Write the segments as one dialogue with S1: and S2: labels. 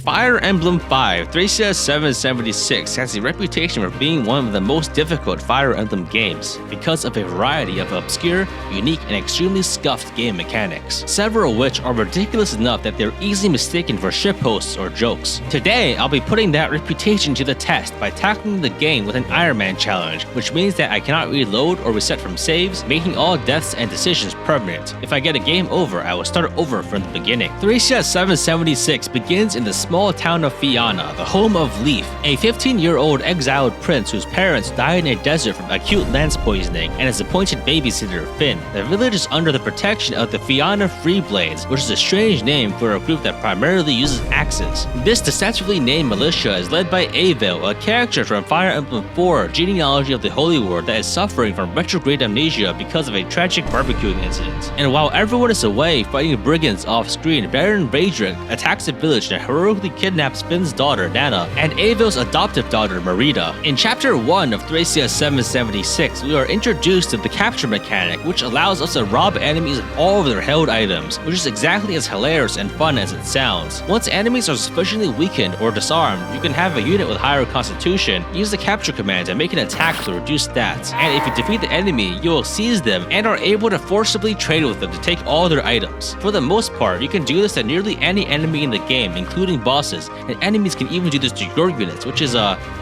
S1: Fire Emblem 5 Thracia 776 has a reputation for being one of the most difficult Fire Emblem games because of a variety of obscure, unique, and extremely scuffed game mechanics, several of which are ridiculous enough that they're easily mistaken for shitposts or jokes. Today, I'll be putting that reputation to the test by tackling the game with an Ironman challenge, which means that I cannot reload or reset from saves, making all deaths and decisions permanent. If I get a game over, I will start over from the beginning. Thracia 776 begins in the small town of Fianna, the home of Leaf, a 15-year-old exiled prince whose parents died in a desert from acute lance poisoning, and his appointed babysitter, Finn. The village is under the protection of the Fianna Freeblades, which is a strange name for a group that primarily uses axes. This deceptively named militia is led by Avil, a character from Fire Emblem 4 Genealogy of the Holy War that is suffering from retrograde amnesia because of a tragic barbecuing incident. And while everyone is away fighting brigands off-screen, Baron Raedric attacks the village and heroically kidnaps Finn's daughter, Nana, and Avil's adoptive daughter, Merida. In Chapter 1 of Thracia 776, we are introduced to the capture mechanic, which allows us to rob enemies of all of their held items, which is exactly as hilarious and fun as it sounds. Once enemies are sufficiently weakened or disarmed, you can have a unit with higher constitution use the capture command and make an attack to reduce stats, and if you defeat the enemy, you will seize them and are able to forcibly trade with them to take all their items. For the most part, you can do this to nearly any enemy in the game, including bosses, and enemies can even do this to your units, which is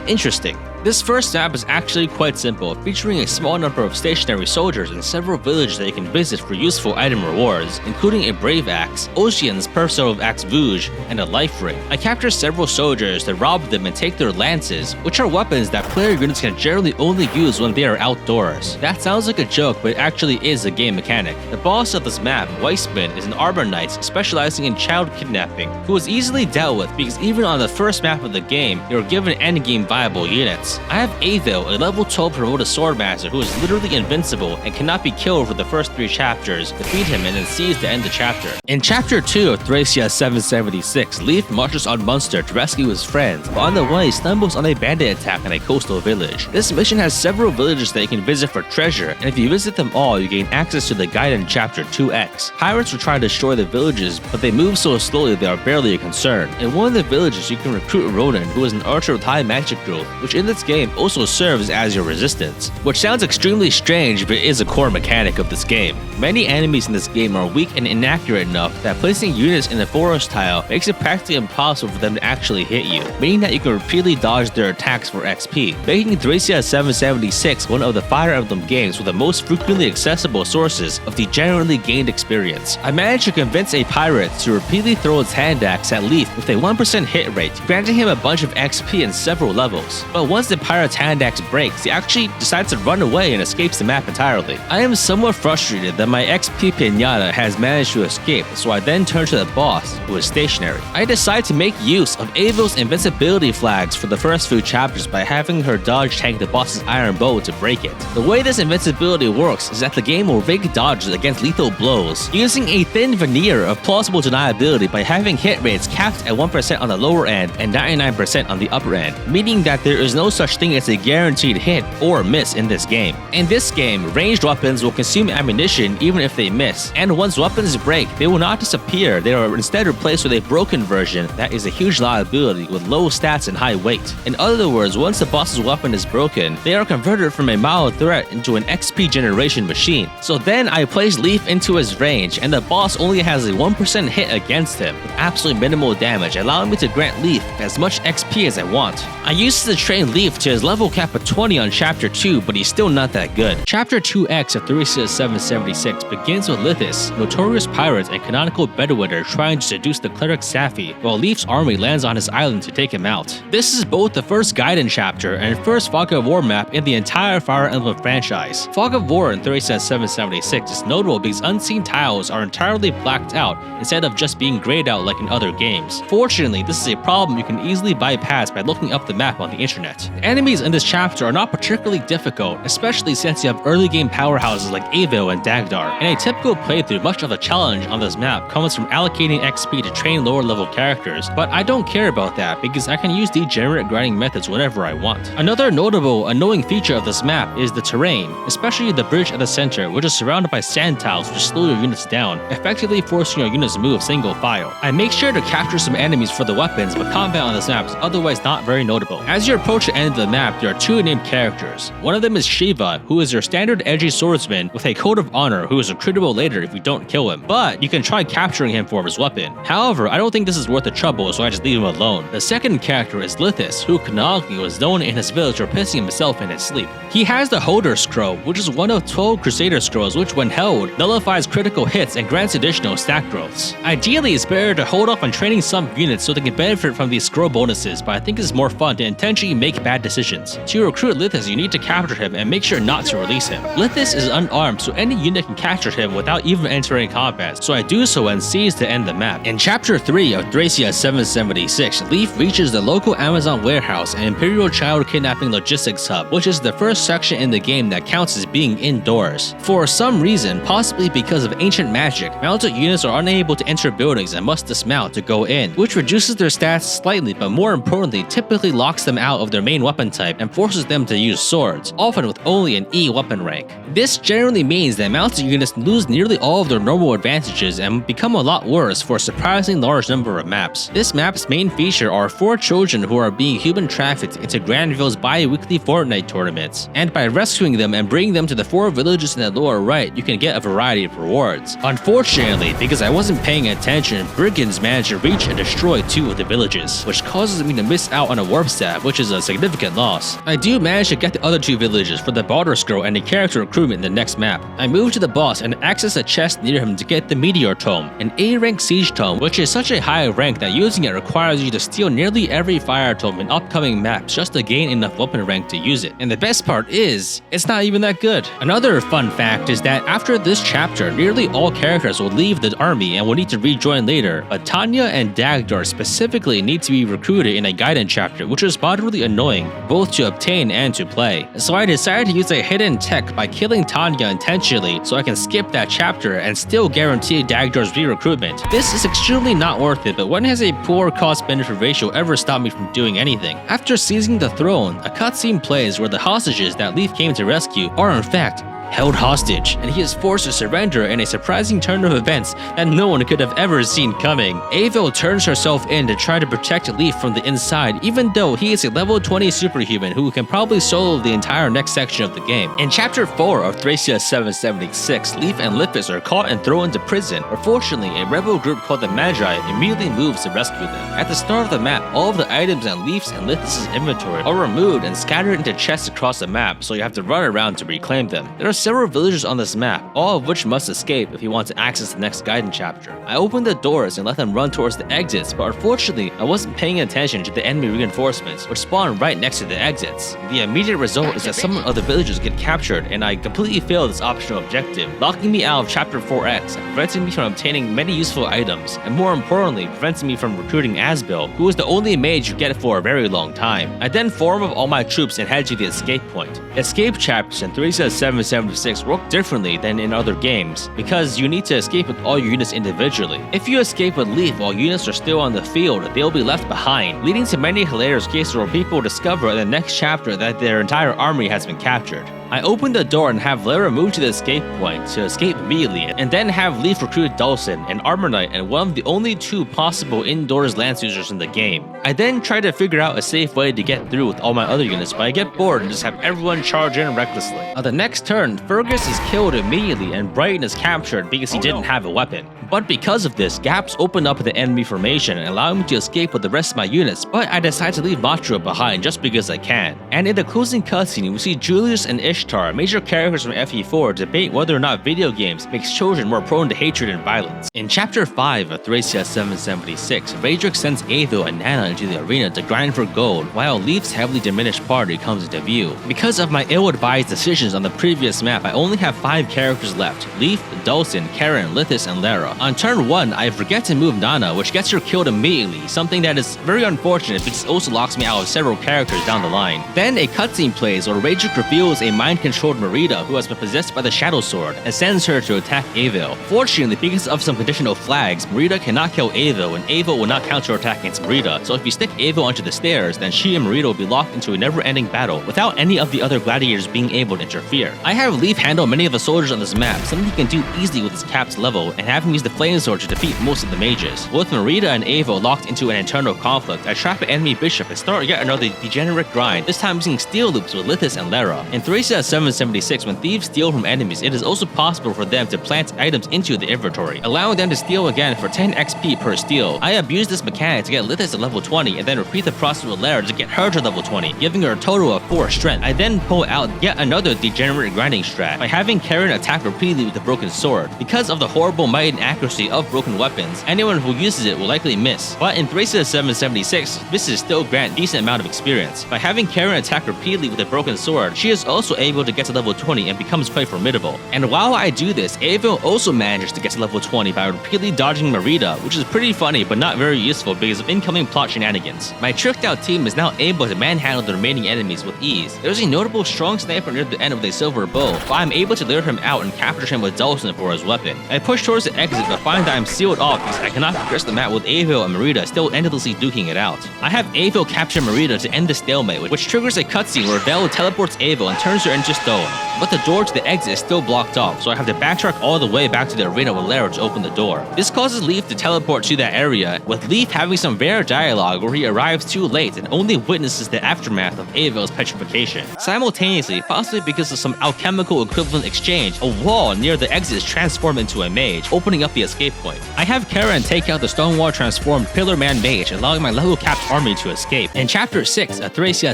S1: interesting. This first map is actually quite simple, featuring a small number of stationary soldiers and several villages that you can visit for useful item rewards, including a Brave Axe, Ocean's Personal Axe Vouge, and a Life Ring. I capture several soldiers to rob them and take their lances, which are weapons that player units can generally only use when they are outdoors. That sounds like a joke, but it actually is a game mechanic. The boss of this map, Weissman, is an Arbor Knight specializing in child kidnapping, who is easily dealt with because even on the first map of the game, you are given endgame viable units. I have Avil, a level 12 promoted swordmaster who is literally invincible and cannot be killed for the first 3 chapters, defeat him and then seize to end the chapter. In Chapter 2 of Thracia 776, Leaf marches on Munster to rescue his friends, but on the way stumbles on a bandit attack in a coastal village. This mission has several villages that you can visit for treasure, and if you visit them all, you gain access to the guide in Chapter 2X. Pirates will try to destroy the villages, but they move so slowly they are barely a concern. In one of the villages, you can recruit Ronan, who is an archer with high magic growth, which in this game also serves as your resistance, which sounds extremely strange but is a core mechanic of this game. Many enemies in this game are weak and inaccurate enough that placing units in the forest tile makes it practically impossible for them to actually hit you, meaning that you can repeatedly dodge their attacks for XP, making Thracia 776 one of the Fire Emblem games with the most frequently accessible sources of the generally gained experience. I managed to convince a pirate to repeatedly throw its hand axe at Leaf with a 1% hit rate, granting him a bunch of XP in several levels. But once the pirate's hand axe breaks, he actually decides to run away and escapes the map entirely. I am somewhat frustrated that my XP pinata has managed to escape, so I then turn to the boss, who is stationary. I decide to make use of Avil's invincibility flags for the first few chapters by having her dodge tank the boss's iron bow to break it. The way this invincibility works is that the game will rig dodges against lethal blows, using a thin veneer of plausible deniability by having hit rates capped at 1% on the lower end and 99% on the upper end, meaning that there is no such thing as a guaranteed hit or miss in this game. In this game, ranged weapons will consume ammunition even if they miss, and once weapons break, they will not disappear, they are instead replaced with a broken version that is a huge liability with low stats and high weight. In other words, once the boss's weapon is broken, they are converted from a mild threat into an XP generation machine. So then I place Leaf into his range, and the boss only has a 1% hit against him, with absolutely minimal damage, allowing me to grant Leaf as much XP as I want. I used to train Leaf to his level cap of 20 on Chapter 2, but he's still not that good. Chapter 2X of Thracia 776 begins with Lithis, notorious pirate and canonical bedwetter trying to seduce the cleric Safi, while Leaf's army lands on his island to take him out. This is both the first Gaiden chapter and first Fog of War map in the entire Fire Emblem franchise. Fog of War in Thracia 776 is notable because unseen tiles are entirely blacked out instead of just being grayed out like in other games. Fortunately, this is a problem you can easily bypass by looking up the map on the internet. The enemies in this chapter are not particularly difficult, especially since you have early game powerhouses like Avo and Dagdar. In a typical playthrough, much of the challenge on this map comes from allocating XP to train lower level characters, but I don't care about that because I can use degenerate grinding methods whenever I want. Another notable, annoying feature of this map is the terrain, especially the bridge at the center, which is surrounded by sand tiles which slow your units down, effectively forcing your units to move single file. I make sure to capture some enemies for the weapons, but combat on this map is otherwise not very notable. As you approach the end of the map, there are two named characters. One of them is Shiva, who is your standard edgy swordsman with a code of honor who is recruitable later if you don't kill him, but you can try capturing him for his weapon. However, I don't think this is worth the trouble, so I just leave him alone. The second character is Lithis, who canonically was known in his village for pissing himself in his sleep. He has the Holder Scroll, which is one of 12 Crusader Scrolls which when held, nullifies critical hits and grants additional stack growths. Ideally, it's better to hold off on training some units so they can benefit from these scroll bonuses, but I think it's more fun to intentionally make bad decisions. To recruit Lithis, you need to capture him and make sure not to release him. Lithis is unarmed, so any unit can capture him without even entering combat, so I do so and seize to end the map. In Chapter 3 of Thracia 776, Leaf reaches the local Amazon warehouse and Imperial Child Kidnapping Logistics Hub, which is the first section in the game that counts as being indoors. For some reason, possibly because of ancient magic, mounted units are unable to enter buildings and must dismount to go in, which reduces their stats slightly, but more importantly, typically locks them out of their main weapon type and forces them to use swords, often with only an E weapon rank. This generally means that mounted units lose nearly all of their normal advantages and become a lot worse for a surprisingly large number of maps. This map's main feature are 4 children who are being human trafficked into Granville's bi-weekly Fortnite tournaments, and by rescuing them and bringing them to the 4 villages in the lower right, you can get a variety of rewards. Unfortunately, because I wasn't paying attention, brigands managed to reach and destroy 2 of the villages, which causes me to miss out on a warp stat, which is a significant loss. I do manage to get the other 2 villages for the Barter Scroll and the character recruitment in the next map. I move to the boss and access a chest near him to get the Meteor Tome, an A-rank siege tome, which is such a high rank that using it requires you to steal nearly every fire tome in upcoming maps just to gain enough weapon rank to use it. And the best part is, it's not even that good. Another fun fact is that after this chapter, nearly all characters will leave the army and will need to rejoin later, but Tanya and Dagdar specifically need to be recruited in a guidance chapter, which is moderately annoying, both to obtain and to play. So I decided to use a hidden tech by killing Tanya intentionally so I can skip that chapter and still guarantee Dagdar's re-recruitment. This is extremely not worth it, but when has a poor cost-benefit ratio ever stopped me from doing anything? After seizing the throne, a cutscene plays where the hostages that Leaf came to rescue are in fact held hostage, and he is forced to surrender in a surprising turn of events that no one could have ever seen coming. Avo turns herself in to try to protect Leaf from the inside, even though he is a level 20 superhuman who can probably solo the entire next section of the game. In Chapter 4 of Thracia 776, Leaf and Lithis are caught and thrown into prison, but fortunately a rebel group called the Magi immediately moves to rescue them. At the start of the map, all of the items in Leaf's and Lithis' inventory are removed and scattered into chests across the map, so you have to run around to reclaim them. There are several villagers on this map, all of which must escape if you want to access the next guidance chapter. I opened the doors and let them run towards the exits, but unfortunately, I wasn't paying attention to the enemy reinforcements, which spawn right next to the exits. The immediate result is that some of the villagers get captured, and I completely failed this optional objective, locking me out of Chapter 4X and preventing me from obtaining many useful items, and more importantly, preventing me from recruiting Asbil, who was the only mage you get for a very long time. I then form up all my troops and head to the escape point. Escape chapters in Thracia 776 work differently than in other games, because you need to escape with all your units individually. If you escape with Leaf while units are still on the field, they will be left behind, leading to many hilarious cases where people discover in the next chapter that their entire army has been captured. I open the door and have Lara move to the escape point to escape immediately, and then have Leaf recruit Dulcin, an armor knight and one of the only 2 possible indoors lance users in the game. I then try to figure out a safe way to get through with all my other units, but I get bored and just have everyone charge in recklessly. On the next turn, Fergus is killed immediately and Brighton is captured because he didn't have a weapon. But because of this, gaps open up in the enemy formation and allow me to escape with the rest of my units, but I decide to leave Matra behind just because I can. And in the closing cutscene, we see Julius and Ish Ishtar, major characters from FE4 debate whether or not video games makes children more prone to hatred and violence. In Chapter 5 of Thracia 776, Raedric sends Avil and Nana into the arena to grind for gold, while Leaf's heavily diminished party comes into view. Because of my ill-advised decisions on the previous map, I only have 5 characters left: Leaf, Dulcin, Karen, Lithis, and Lara. On turn 1, I forget to move Nana, which gets her killed immediately, something that is very unfortunate because it also locks me out of several characters down the line. Then a cutscene plays where Raedric reveals a mind-controlled Merida who has been possessed by the Shadow Sword and sends her to attack Avil. Fortunately, because of some conditional flags, Merida cannot kill Avil, and Avil will not counterattack against Merida, so if you stick Avil onto the stairs, then she and Merida will be locked into a never-ending battle without any of the other gladiators being able to interfere. I have Leaf handle many of the soldiers on this map, something he can do easily with his capped level, and have him use the flame sword to defeat most of the mages. With Merida and Avil locked into an internal conflict, I trap an enemy bishop and start yet another degenerate grind, this time using steel loops with Lithis and Lara. In Thracia 776, when thieves steal from enemies, it is also possible for them to plant items into the inventory, allowing them to steal again for 10 XP per steal. I abuse this mechanic to get Lithis to level 20 and then repeat the process with Lara to get her to level 20, giving her a total of 4 strength. I then pull out yet another degenerate grinding strat by having Karen attack repeatedly with the broken sword. Because of the horrible might and accuracy of broken weapons, anyone who uses it will likely miss. But in Thracia 776, misses still grant decent amount of experience. By having Karen attack repeatedly with a broken sword, she is also able to get to level 20 and becomes quite formidable. And while I do this, Avil also manages to get to level 20 by repeatedly dodging Merida, which is pretty funny but not very useful because of incoming plot shenanigans. My tricked out team is now able to manhandle the remaining enemies with ease. There's a notable strong sniper near the end with a silver bow, but I'm able to lure him out and capture him with Dulcin for his weapon. I push towards the exit but find that I'm sealed off because I cannot progress the map with Avil and Merida still endlessly duking it out. I have Avil capture Merida to end the stalemate, which triggers a cutscene where Vel teleports Avil and turns her into stone. But the door to the exit is still blocked off, so I have to backtrack all the way back to the arena with Lara to open the door. This causes Leaf to teleport to that area, with Leaf having some rare dialogue where he arrives too late and only witnesses the aftermath of Avil's petrification. Simultaneously, possibly because of some alchemical equivalent exchange, a wall near the exit is transformed into a mage, opening up the escape point. I have Karen take out the Stonewall transformed Pillar Man mage, allowing my level capped army to escape. In Chapter 6 of Thracia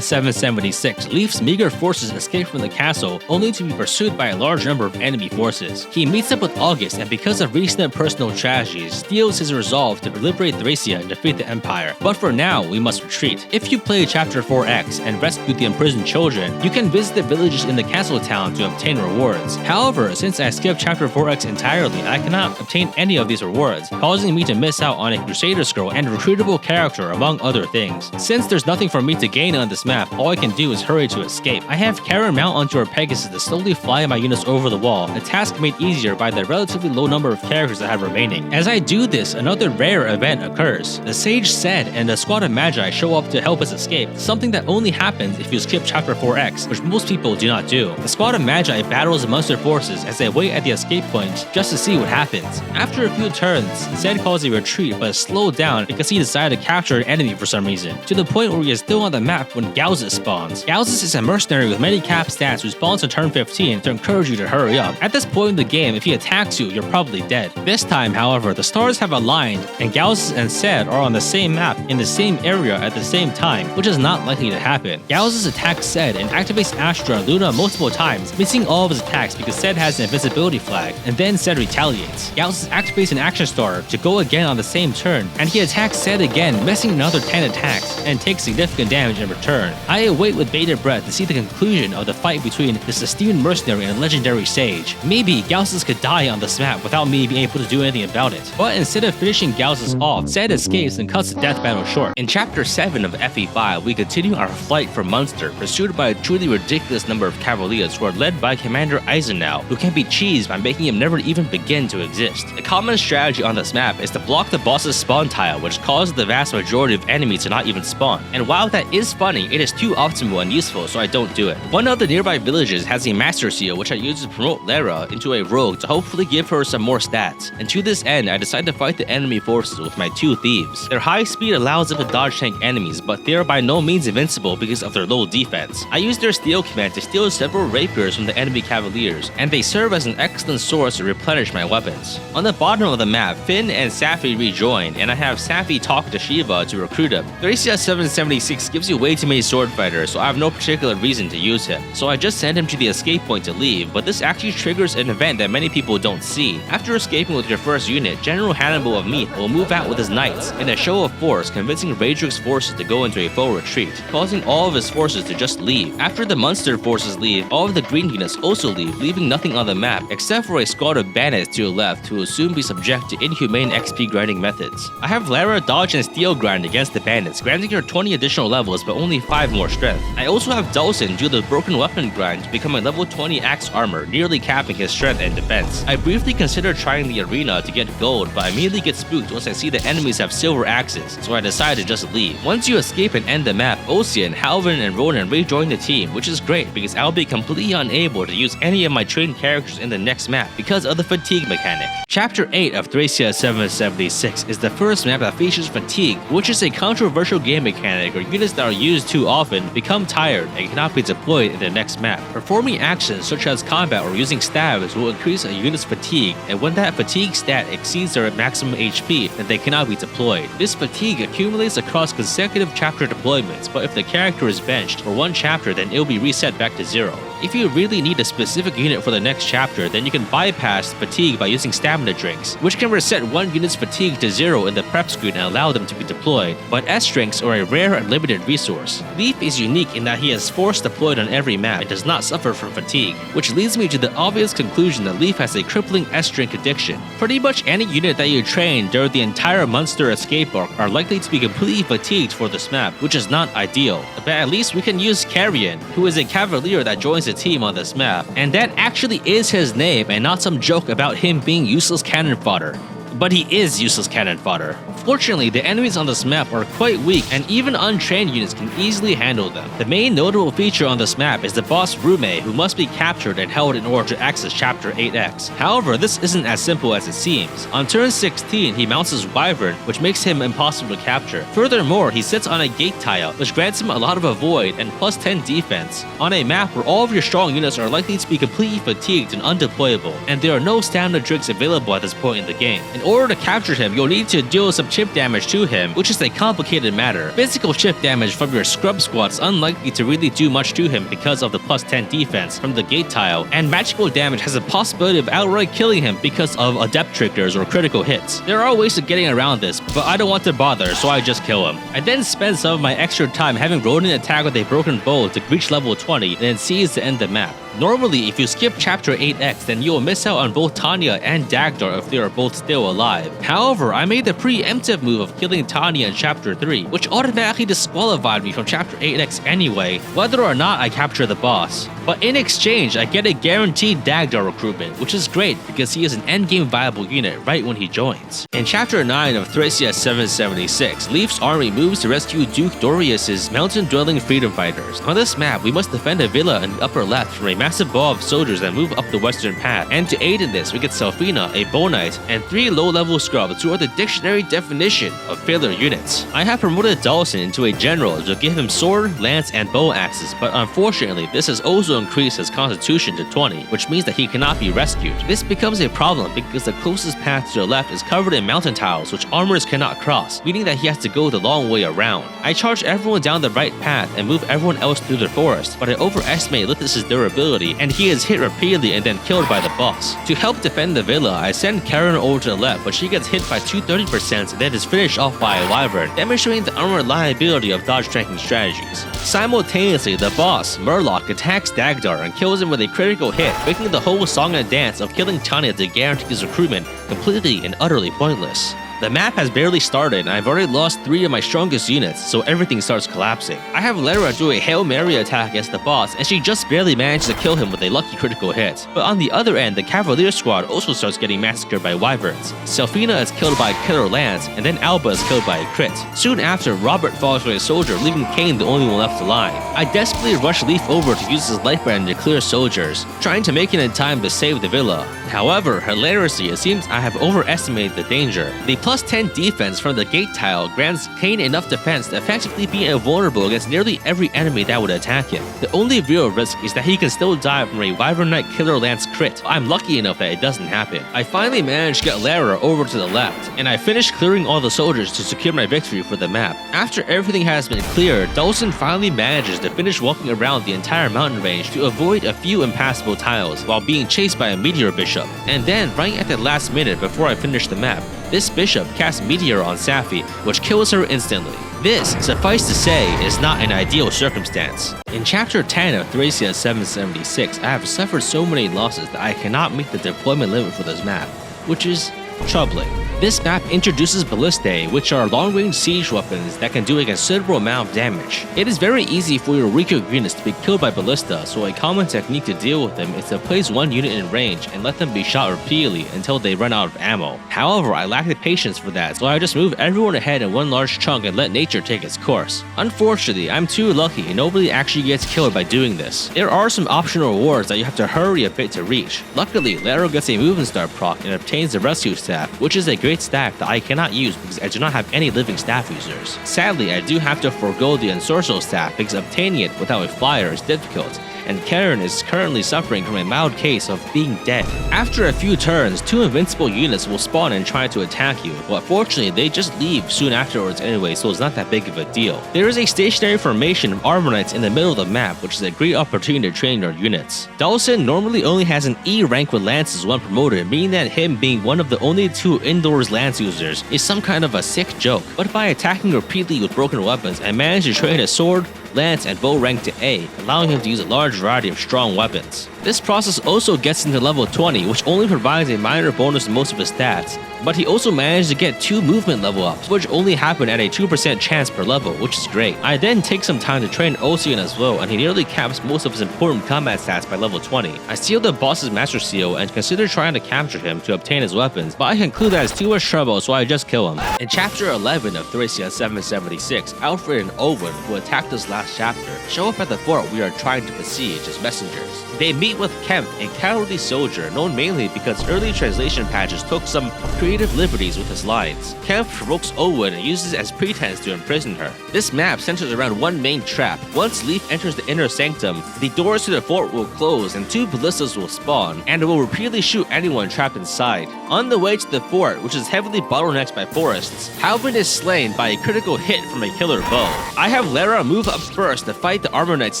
S1: 776, Leaf's meager forces escape from the castle, only to be pursued by a large number of enemy forces. He meets up with August, and because of recent personal tragedies, steals his resolve to liberate Thracia and defeat the Empire. But for now, we must retreat. If you play Chapter 4X and rescue the imprisoned children, you can visit the villages in the castle town to obtain rewards. However, since I skipped Chapter 4X entirely, I cannot obtain any of these rewards, causing me to miss out on a Crusader scroll and recruitable character among other things. Since there's nothing for me to gain on this map, all I can do is hurry to escape. I have Karen mount onto her Pegasus to slowly fly my units over the wall, a task made easier by the relatively low number of characters I have remaining. As I do this, another rare event occurs. The Sage Sed and a squad of Magi show up to help us escape, something that only happens if you skip Chapter 4X, which most people do not do. The squad of Magi battles amongst their forces as they wait at the escape point just to see what happens. After a few turns, Sed calls a retreat but is slowed down because he decided to capture an enemy for some reason, to the point where he is still on the map when Galzus spawns. Galzus is a mercenary with many cap stats who spawns on turn 15 to encourage you to hurry up. At this point in the game, if he attacks you, you're probably dead. This time, however, the stars have aligned and Galzus and Sed are on the same map in the same area at the same time, which is not likely to happen. Galzus attacks Sed and activates Astra and Luna multiple times, missing all of his attacks because Sed has an invisibility flag, and then Sed retaliates. Galzus activates an action star to go again on the same turn, and he attacks Sed again, missing another 10 attacks, and takes significant damage in return. I await with bated breath to see the conclusion of the fight between this esteemed mercenary and a legendary sage. Maybe Galzus could die on this map without me being able to do anything about it. But instead of finishing Galzus off, Sed escapes and cuts the death battle short. In Chapter 7 of FE5, we continue our flight for Munster, pursued by a truly ridiculous number of cavaliers who are led by Commander Eisenau, who can be cheesed by making him never even begin to exist. The common strategy on this map is to block the boss's spawn tile, which causes the vast majority of enemies to not even spawn. And while that is funny, it is too optimal and useful, so I don't do it. One of the nearby villages has a Master Seal, which I use to promote Lara into a rogue to hopefully give her some more stats. And to this end, I decide to fight the enemy forces with my 2 thieves. Their high speed allows them to dodge tank enemies, but they are by no means invincible because of their low defense. I use their steal command to steal several rapiers from the enemy cavaliers, and they serve as an excellent source to replenish my weapons. On the bottom of the map, Finn and Safi rejoin, and I have Safi talk to Shiva to recruit him. Thracia 776 gives you way too many sword fighters, so I have no particular reason to use him. So I I just send him to the escape point to leave, but this actually triggers an event that many people don't see. After escaping with your first unit, General Hannibal of Meath will move out with his knights in a show of force, convincing Raedric's forces to go into a full retreat, causing all of his forces to just leave. After the Munster forces leave, all of the green units also leave, leaving nothing on the map except for a squad of bandits to your left who will soon be subject to inhumane XP grinding methods. I have Lara dodge and steal grind against the bandits, granting her 20 additional levels but only 5 more strength. I also have Dawson do the broken weapon grind to become a level 20 axe armor, nearly capping his strength and defense. I briefly considered trying the arena to get gold, but I immediately get spooked once I see the enemies have silver axes, so I decide to just leave. Once you escape and end the map, Ocean, Halvin, and Ronan rejoin the team, which is great because I'll be completely unable to use any of my trained characters in the next map because of the fatigue mechanic. Chapter 8 of Thracia 776 is the first map that features fatigue, which is a controversial game mechanic where units that are used too often become tired and cannot be deployed in the next map. Performing actions such as combat or using stabs will increase a unit's fatigue, and when that fatigue stat exceeds their maximum HP, then they cannot be deployed. This fatigue accumulates across consecutive chapter deployments, but if the character is benched for one chapter, then it will be reset back to 0. If you really need a specific unit for the next chapter, then you can bypass fatigue by using stamina drinks, which can reset one unit's fatigue to 0 in the prep screen and allow them to be deployed, but S drinks are a rare and limited resource. Leaf is unique in that he is force deployed on every map and does not suffer from fatigue, which leads me to the obvious conclusion that Leaf has a crippling S drink addiction. Pretty much any unit that you train during the entire Munster escape arc are likely to be completely fatigued for this map, which is not ideal, but at least we can use Carrion, who is a cavalier that joins the team on this map, and that actually is his name and not some joke about him being useless cannon fodder. But he is useless cannon fodder. Fortunately, the enemies on this map are quite weak and even untrained units can easily handle them. The main notable feature on this map is the boss Rume, who must be captured and held in order to access Chapter 8X. However, this isn't as simple as it seems. On turn 16, he mounts his Wyvern, which makes him impossible to capture. Furthermore, he sits on a gate tile, which grants him a lot of avoid and plus 10 defense, on a map where all of your strong units are likely to be completely fatigued and undeployable, and there are no stamina drinks available at this point in the game. In order to capture him, you'll need to deal some chip damage to him, which is a complicated matter. Physical chip damage from your scrub squad is unlikely to really do much to him because of the plus 10 defense from the gate tile, and magical damage has a possibility of outright killing him because of adept triggers or critical hits. There are ways of getting around this, but I don't want to bother, so I just kill him. I then spend some of my extra time having Ronan attack with a broken bow to reach level 20 and then seize to end the map. Normally, if you skip Chapter 8X, then you'll miss out on both Tanya and Dagdar if they are both still alive. However, I made the preemptive move of killing Tanya in Chapter 3, which automatically disqualified me from Chapter 8X anyway, whether or not I capture the boss. But in exchange, I get a guaranteed Dagdar recruitment, which is great because he is an endgame viable unit right when he joins. In Chapter 9 of Thracia 776, Leaf's army moves to rescue Duke Dorius's mountain-dwelling freedom fighters. On this map, we must defend a villa in the upper left from a massive ball of soldiers that move up the western path, and to aid in this, we get Selfina, a bow knight, and 3 low-level scrubs who are the dictionary definition of failure units. I have promoted Dawson into a general to give him sword, lance, and bow axes, but unfortunately, this has also increased his constitution to 20, which means that he cannot be rescued. This becomes a problem because the closest path to the left is covered in mountain tiles, which armors cannot cross, meaning that he has to go the long way around. I charge everyone down the right path and move everyone else through the forest, but I overestimate Lithis' durability, and he is hit repeatedly and then killed by the boss. To help defend the villa, I send Karen over to the left, but she gets hit by 230% and then is finished off by a wyvern, demonstrating the unreliability of dodge tracking strategies. Simultaneously, the boss, Murloc, attacks Dagdar and kills him with a critical hit, making the whole song and dance of killing Tanya to guarantee his recruitment completely and utterly pointless. The map has barely started and I've already lost 3 of my strongest units, so everything starts collapsing. I have Lara do a Hail Mary attack against the boss and she just barely manages to kill him with a lucky critical hit. But on the other end, the Cavalier squad also starts getting massacred by wyverns. Selfina is killed by a killer lance, and then Alba is killed by a crit. Soon after, Robert falls by a soldier, leaving Kane the only one left alive. I desperately rush Leaf over to use his life brand to clear soldiers, trying to make it in time to save the villa. However, hilariously, it seems I have overestimated the danger. The plus 10 defense from the gate tile grants Kane enough defense to effectively be invulnerable against nearly every enemy that would attack him. The only real risk is that he can still die from a Wyvern Knight Killer Lance crit. I'm lucky enough that it doesn't happen. I finally managed to get Lara over to the left, and I finished clearing all the soldiers to secure my victory for the map. After everything has been cleared, Dawson finally manages to finish walking around the entire mountain range to avoid a few impassable tiles while being chased by a Meteor Bishop. And then, right at the last minute before I finish the map, this bishop casts Meteor on Safi, which kills her instantly. This, suffice to say, is not an ideal circumstance. In Chapter 10 of Thracia 776, I have suffered so many losses that I cannot meet the deployment limit for this map, which is troubling. This map introduces ballistae, which are long-range siege weapons that can do a considerable amount of damage. It is very easy for your weaker units to be killed by ballista, so a common technique to deal with them is to place one unit in range and let them be shot repeatedly until they run out of ammo. However, I lack the patience for that, so I just move everyone ahead in one large chunk and let nature take its course. Unfortunately, I'm too lucky and nobody actually gets killed by doing this. There are some optional rewards that you have to hurry a bit to reach. Luckily, Lara gets a movement start proc and obtains the rescue staff, which is a great staff that I cannot use because I do not have any living staff users. Sadly, I do have to forego the Ensorcel staff because obtaining it without a flyer is difficult, and Karen is currently suffering from a mild case of being dead. After a few turns, 2 invincible units will spawn and try to attack you, but fortunately they just leave soon afterwards anyway, so it's not that big of a deal. There is a stationary formation of Armor Knights in the middle of the map, which is a great opportunity to train your units. Dawson normally only has an E rank with lances when promoted, meaning that him being one of the only 2 indoors lance users is some kind of a sick joke. But by attacking repeatedly with broken weapons, I managed to train a sword, lance, and bow rank to A, allowing him to use a large variety of strong weapons. This process also gets him to level 20, which only provides a minor bonus to most of his stats, but he also managed to get 2 movement level ups, which only happen at a 2% chance per level, which is great. I then take some time to train Ocean as well, and he nearly caps most of his important combat stats by level 20. I steal the boss's Master Seal and consider trying to capture him to obtain his weapons, but I conclude that it's too much trouble, so I just kill him. In Chapter 11 of Thracia 776, Alfred and Owen, who attacked us last chapter, show up at the fort we are trying to besiege as messengers. They meet with Kemp, a cowardly soldier known mainly because early translation patches took some creative liberties with his lines. Kemp provokes Owen and uses it as pretense to imprison her. This map centers around one main trap. Once Leaf enters the inner sanctum, the doors to the fort will close and 2 ballistas will spawn, and it will repeatedly shoot anyone trapped inside. On the way to the fort, which is heavily bottlenecked by forests, Halvin is slain by a critical hit from a killer bow. I have Lara move up first to fight the Armor Knights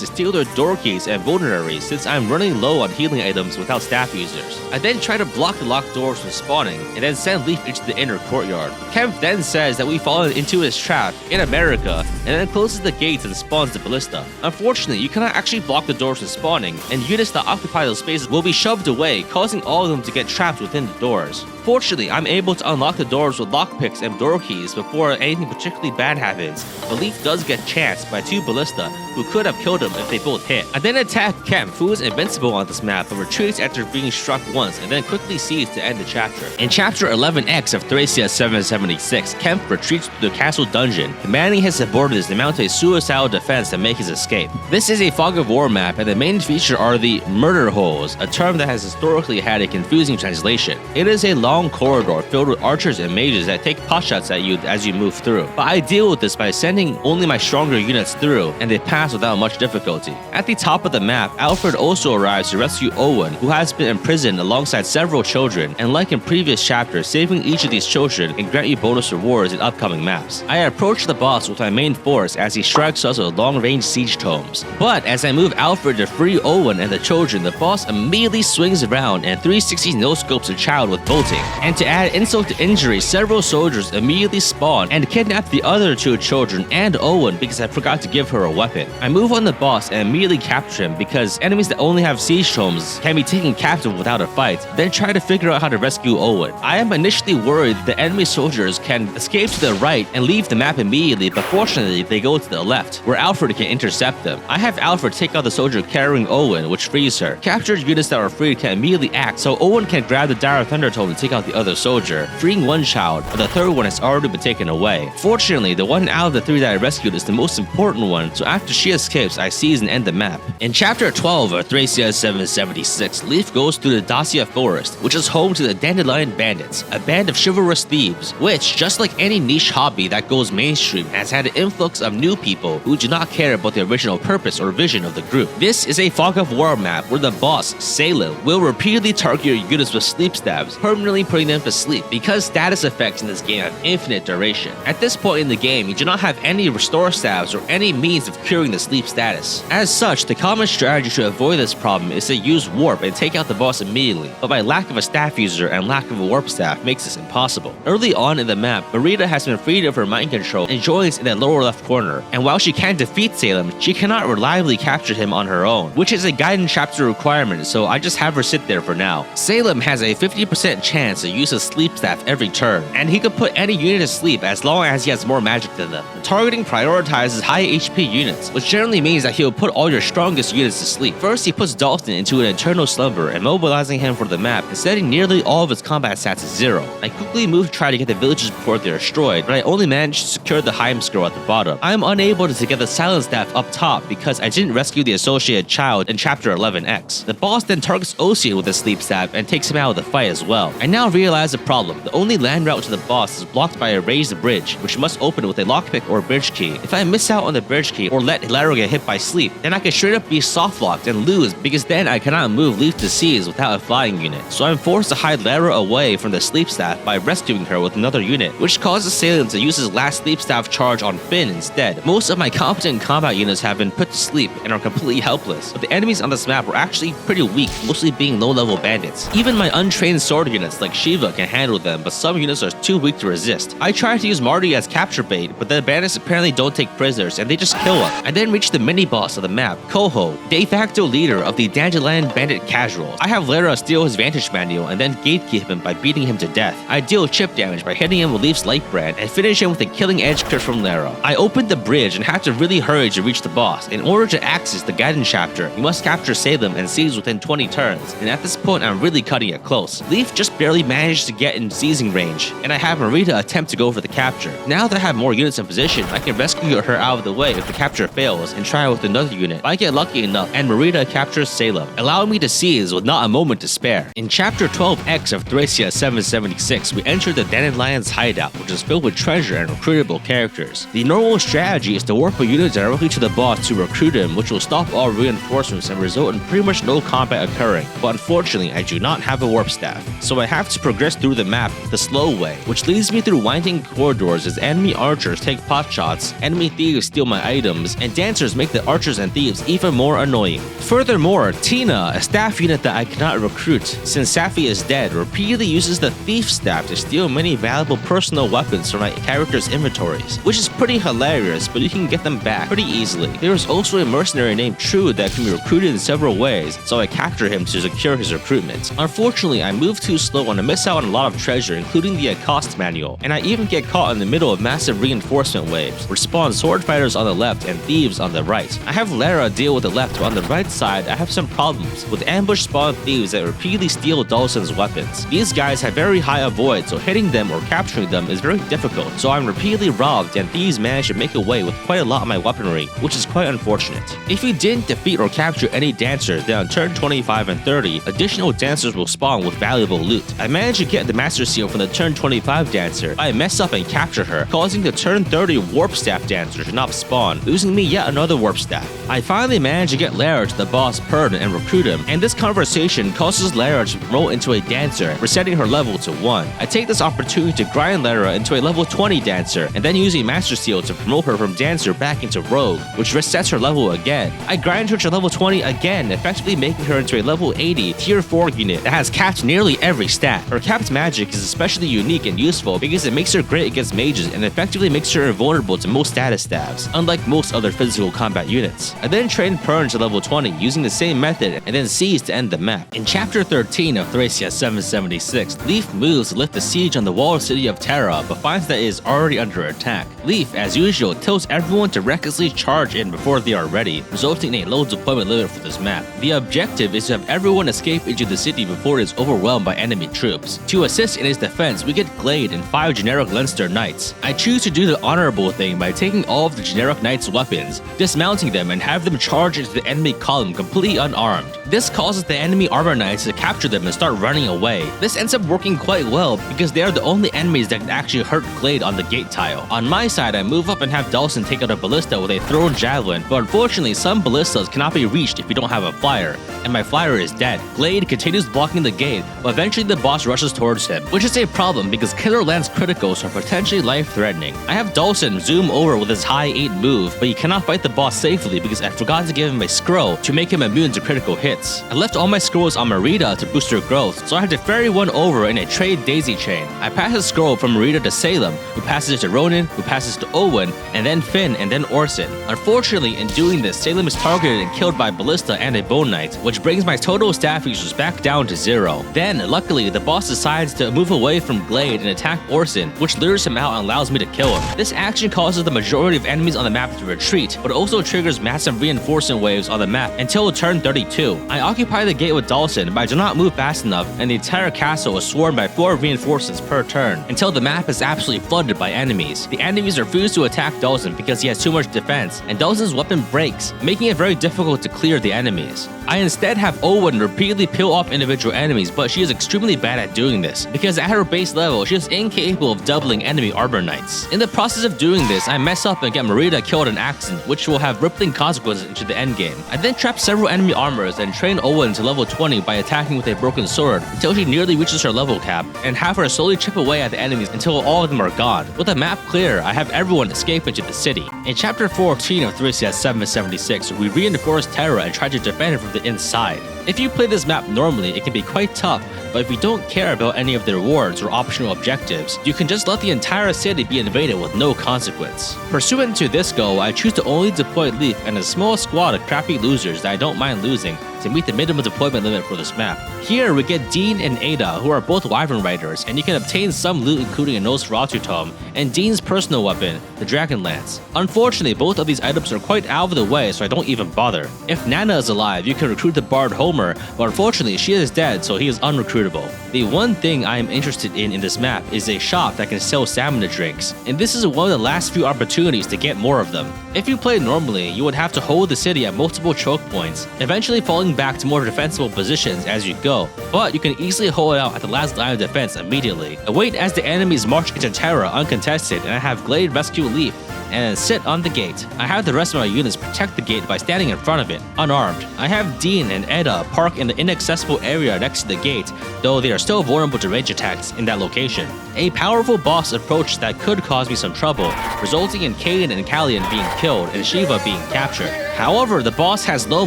S1: to steal their door keys and vulneraries since I'm running low on healing items without staff users. I then try to block the locked doors from spawning, and then send Leaf into the inner courtyard. Kemp then says that we've fallen into his trap in America, and then closes the gates and spawns the ballista. Unfortunately, you cannot actually block the doors from spawning, and units that occupy those spaces will be shoved away, causing all of them to get trapped within the doors. Fortunately, I'm able to unlock the doors with lockpicks and door keys before anything particularly bad happens, but Leaf does get chanced by 2 ballista who could have killed him if they both hit. I then attack Kemp, who is invincible on this map but retreats after being struck once and then quickly sees to end the chapter. In Chapter 11X of Thracia 776, Kemp retreats to the castle dungeon, commanding his subordinates to mount a suicidal defense to make his escape. This is a Fog of War map, and the main feature are the murder holes, a term that has historically had a confusing translation. It is a long corridor filled with archers and mages that take potshots at you as you move through, but I deal with this by sending only my stronger units through, and they pass without much difficulty. At the top of the map, Alfred also arrives to rescue Owen, who has been imprisoned alongside several children, and like in previous chapters, saving each of these children can grant you bonus rewards in upcoming maps. I approach the boss with my main force as he strikes us with long-range siege tomes. But as I move Alfred to free Owen and the children, the boss immediately swings around and 360 no-scopes a child with bolting. And to add insult to injury, several soldiers immediately spawn and kidnap the other 2 children and Owen because I forgot to give her a weapon. I move on the boss and immediately capture him because enemies that only have siege tomes can be taken captive without a fight, then try to figure out how to rescue Owen. I am initially worried that enemy soldiers can escape to the right and leave the map immediately, but fortunately they go to the left, where Alfred can intercept them. I have Alfred take out the soldier carrying Owen, which frees her. Captured units that are freed can immediately act, so Owen can grab the Dire Thunder Tome to take out the other soldier, together, freeing one child, but the third one has already been taken away. Fortunately, the one out of the 3 that I rescued is the most important one, so after she escapes, I seize and end the map. In Chapter 12 of Thracia 776, Leaf goes through the Thracia forest, which is home to the Dandelion Bandits, a band of chivalrous thieves, which, just like any niche hobby that goes mainstream, has had an influx of new people who do not care about the original purpose or vision of the group. This is a fog of war map where the boss, Salem, will repeatedly target your units with sleep stabs, permanently putting them to sleep, because status effects in this game have infinite duration. At this point in the game, you do not have any restore stabs or any means of curing the sleep status. As such, the common strategy to avoid this problem is to use warp and take out the boss immediately, but my lack of a staff user and lack of a warp staff makes this impossible. Early on in the map, Marita has been freed of her mind control and joins in the lower left corner, and while she can defeat Salem, she cannot reliably capture him on her own, which is a guidance chapter requirement, so I just have her sit there for now. Salem has a 50% chance to use his sleep staff every turn, and he could put any unit to sleep as long as he has more magic than them. The targeting prioritizes high HP units, which generally means that he'll put all your strongest units to sleep. First, he puts Dalton into an eternal slumber, immobilizing him for the map and setting nearly all of his combat stats to 0. I quickly move to try to get the villages before they're destroyed, but I only managed to secure the Heim scroll at the bottom. I am unable to get the silent staff up top because I didn't rescue the associated child in Chapter 11X. The boss then targets Ocean with a sleep staff and takes him out of the fight as well. I now realize the problem. The only land route to the boss is blocked by a raised bridge, which must open with a lockpick or bridge key. If I miss out on the bridge key or let Lara get hit by sleep, then I can straight up be soft locked and lose, because then I cannot move Leaf to seize without a flying unit. So I'm forced to hide Lara away from the sleep staff by rescuing her with another unit, which causes Salem to use his last sleep staff charge on Finn instead. Most of my competent combat units have been put to sleep and are completely helpless, but the enemies on this map were actually pretty weak, mostly being low-level bandits. Even my untrained sword units like Shiva can handle them, but some units are too weak to resist. I tried to use Marty as capture bait, but the bandits apparently don't take prisoners and they just kill us. I then reach the mini-boss of the map, Koho, de facto leader of the Dandelion Bandit Casuals. I have Lara steal his vantage manual and then gatekeep him by beating him to death. I deal chip damage by hitting him with Leaf's light brand and finish him with a killing edge crit from Lara. I opened the bridge and have to really hurry to reach the boss. In order to access the guidance chapter, you must capture Salem and seize within 20 turns, and at this point I'm really cutting it close. Leaf just barely managed to get in seizing range, and I have Marita attempt to go for the capture. Now that I have more units in position, I can rescue her out of the way if the capture fails and try with another unit. I get lucky enough and Marita captures Salem, allowing me to seize with not a moment to spare. In Chapter 12X of Thracia 776, we enter the Dandelion's hideout, which is filled with treasure and recruitable characters. The normal strategy is to warp a unit directly to the boss to recruit him, which will stop all reinforcements and result in pretty much no combat occurring, but unfortunately I do not have a warp staff, so I have to progress through the map the slow way, which leads me through winding corridors as enemy archers take pot shots, enemy thieves steal my items, and dancers make the archers and thieves even more annoying. Furthermore, Tina, a staff unit that I cannot recruit since Safi is dead, repeatedly uses the thief staff to steal many valuable personal weapons from my character's inventories, which is pretty hilarious, but you can get them back pretty easily. There is also a mercenary named True that can be recruited in several ways, so I capture him to secure his recruitment. Unfortunately, I move too slow and I miss out on a lot of treasure, including the accost manual, and I even get caught in the middle of massive reinforcement waves, which spawn sword fighters on the left and thieves on the right. I have Lara deal with the left, but on the right side, I have some problems with ambush spawn thieves that repeatedly steal Dawson's weapons. These guys have very high avoid, so hitting them or capturing them is very difficult, so I'm repeatedly robbed and thieves manage to make away with quite a lot of my weaponry, which is quite unfortunate. If you didn't defeat or capture any dancers, then on turn 25 and 30, additional dancers will spawn with valuable loot. I managed to get the Master Seal from the turn 25 dancer, but I mess up and capture her, causing the turn 30 warp staff dancer to not spawn, losing me yet another warp staff. I finally managed to get Lara to the boss Pern and recruit him, and this conversation causes Lara to promote into a dancer, resetting her level to 1. I take this opportunity to grind Lara into a level 20 dancer, and then use a Master Seal to promote her from dancer back into rogue, which resets her level again. I grind her to level 20 again, effectively making her into a level 80 tier 4 unit that has capped nearly every stat. Her capped magic is especially unique and useful because it makes her great against mages and effectively makes her invulnerable to most status stabs, unlike most other physical combat units. I then trained Pern to level 20 using the same method and then seize to end the map. In Chapter 13 of Thracia 776, Leaf moves to lift the siege on the walled city of Terra, but finds that it is already under attack. Leaf, as usual, tells everyone to recklessly charge in before they are ready, resulting in a low deployment limit for this map. The objective is to have everyone escape escape into the city before it is overwhelmed by enemy troops. To assist in his defense, we get Glade and 5 generic Leinster Knights. I choose to do the honorable thing by taking all of the generic Knights' weapons, dismounting them, and have them charge into the enemy column completely unarmed. This causes the enemy armor knights to capture them and start running away. This ends up working quite well because they are the only enemies that can actually hurt Glade on the gate tile. On my side, I move up and have Dawson take out a ballista with a thrown javelin, but unfortunately some ballistas cannot be reached if you don't have a flyer, and my flyer is dead. Glade continues blocking the gate, but eventually the boss rushes towards him, which is a problem because Killer Lance criticals are potentially life-threatening. I have Dawson zoom over with his high 8 move, but he cannot fight the boss safely because I forgot to give him a scroll to make him immune to critical hits. I left all my scrolls on Merida to boost her growth, so I had to ferry one over in a trade daisy chain. I pass a scroll from Merida to Salem, who passes it to Ronan, who passes to Owen, and then Finn, and then Orson. Unfortunately, in doing this, Salem is targeted and killed by Ballista and a Bone Knight, which brings my total staff users back down to 0. Then, luckily, the boss decides to move away from Glade and attack Orson, which lures him out and allows me to kill him. This action causes the majority of enemies on the map to retreat, but also triggers massive reinforcement waves on the map until turn 32. I occupy the gate with Dawson, but I do not move fast enough, and the entire castle is swarmed by 4 reinforcements per turn, until the map is absolutely flooded by enemies. The enemies refuse to attack Dawson because he has too much defense, and Dawson's weapon breaks, making it very difficult to clear the enemies. I instead have Owen repeatedly peel off individual enemies, but she is extremely bad at doing this, because at her base level, she is incapable of doubling enemy armor knights. In the process of doing this, I mess up and get Merida killed in accident, which will have rippling consequences into the endgame. I then trap several enemy armors and train Owen to level 20 by attacking with a broken sword until she nearly reaches her level cap, and have her slowly chip away at the enemies until all of them are gone. With the map clear, I have everyone escape into the city. In chapter 14 of Thracia 776, we reinforce Terra and try to defend it from the inside. If you play this map normally, it can be quite tough, but if you don't care about any of the rewards or optional objectives, you can just let the entire city be invaded with no consequence. Pursuant to this goal, I choose to only deploy Leaf and a small squad of crappy losers that I don't mind losing to meet the minimum deployment limit for this map. Here we get Dean and Ada, who are both Wyvern Riders, and you can obtain some loot including a Nosferatu tome and Dean's personal weapon, the Dragon Lance. Unfortunately, both of these items are quite out of the way, so I don't even bother. If Nana is alive, you can recruit the Bard Homer, but unfortunately she is dead, so he is unrecruitable. The one thing I am interested in this map is a shop that can sell stamina drinks, and this is one of the last few opportunities to get more of them. If you play normally, you would have to hold the city at multiple choke points, eventually falling back to more defensible positions as you go, but you can easily hold out at the last line of defense immediately. I wait as the enemies march into Terra uncontested, and I have Glade rescue Leaf and then sit on the gate. I have the rest of my units protect the gate by standing in front of it, unarmed. I have Dean and Eda park in the inaccessible area next to the gate, though they are still vulnerable to range attacks in that location. A powerful boss approached that could cause me some trouble, resulting in Cain and Callian being killed and Shiva being captured. However, the boss has low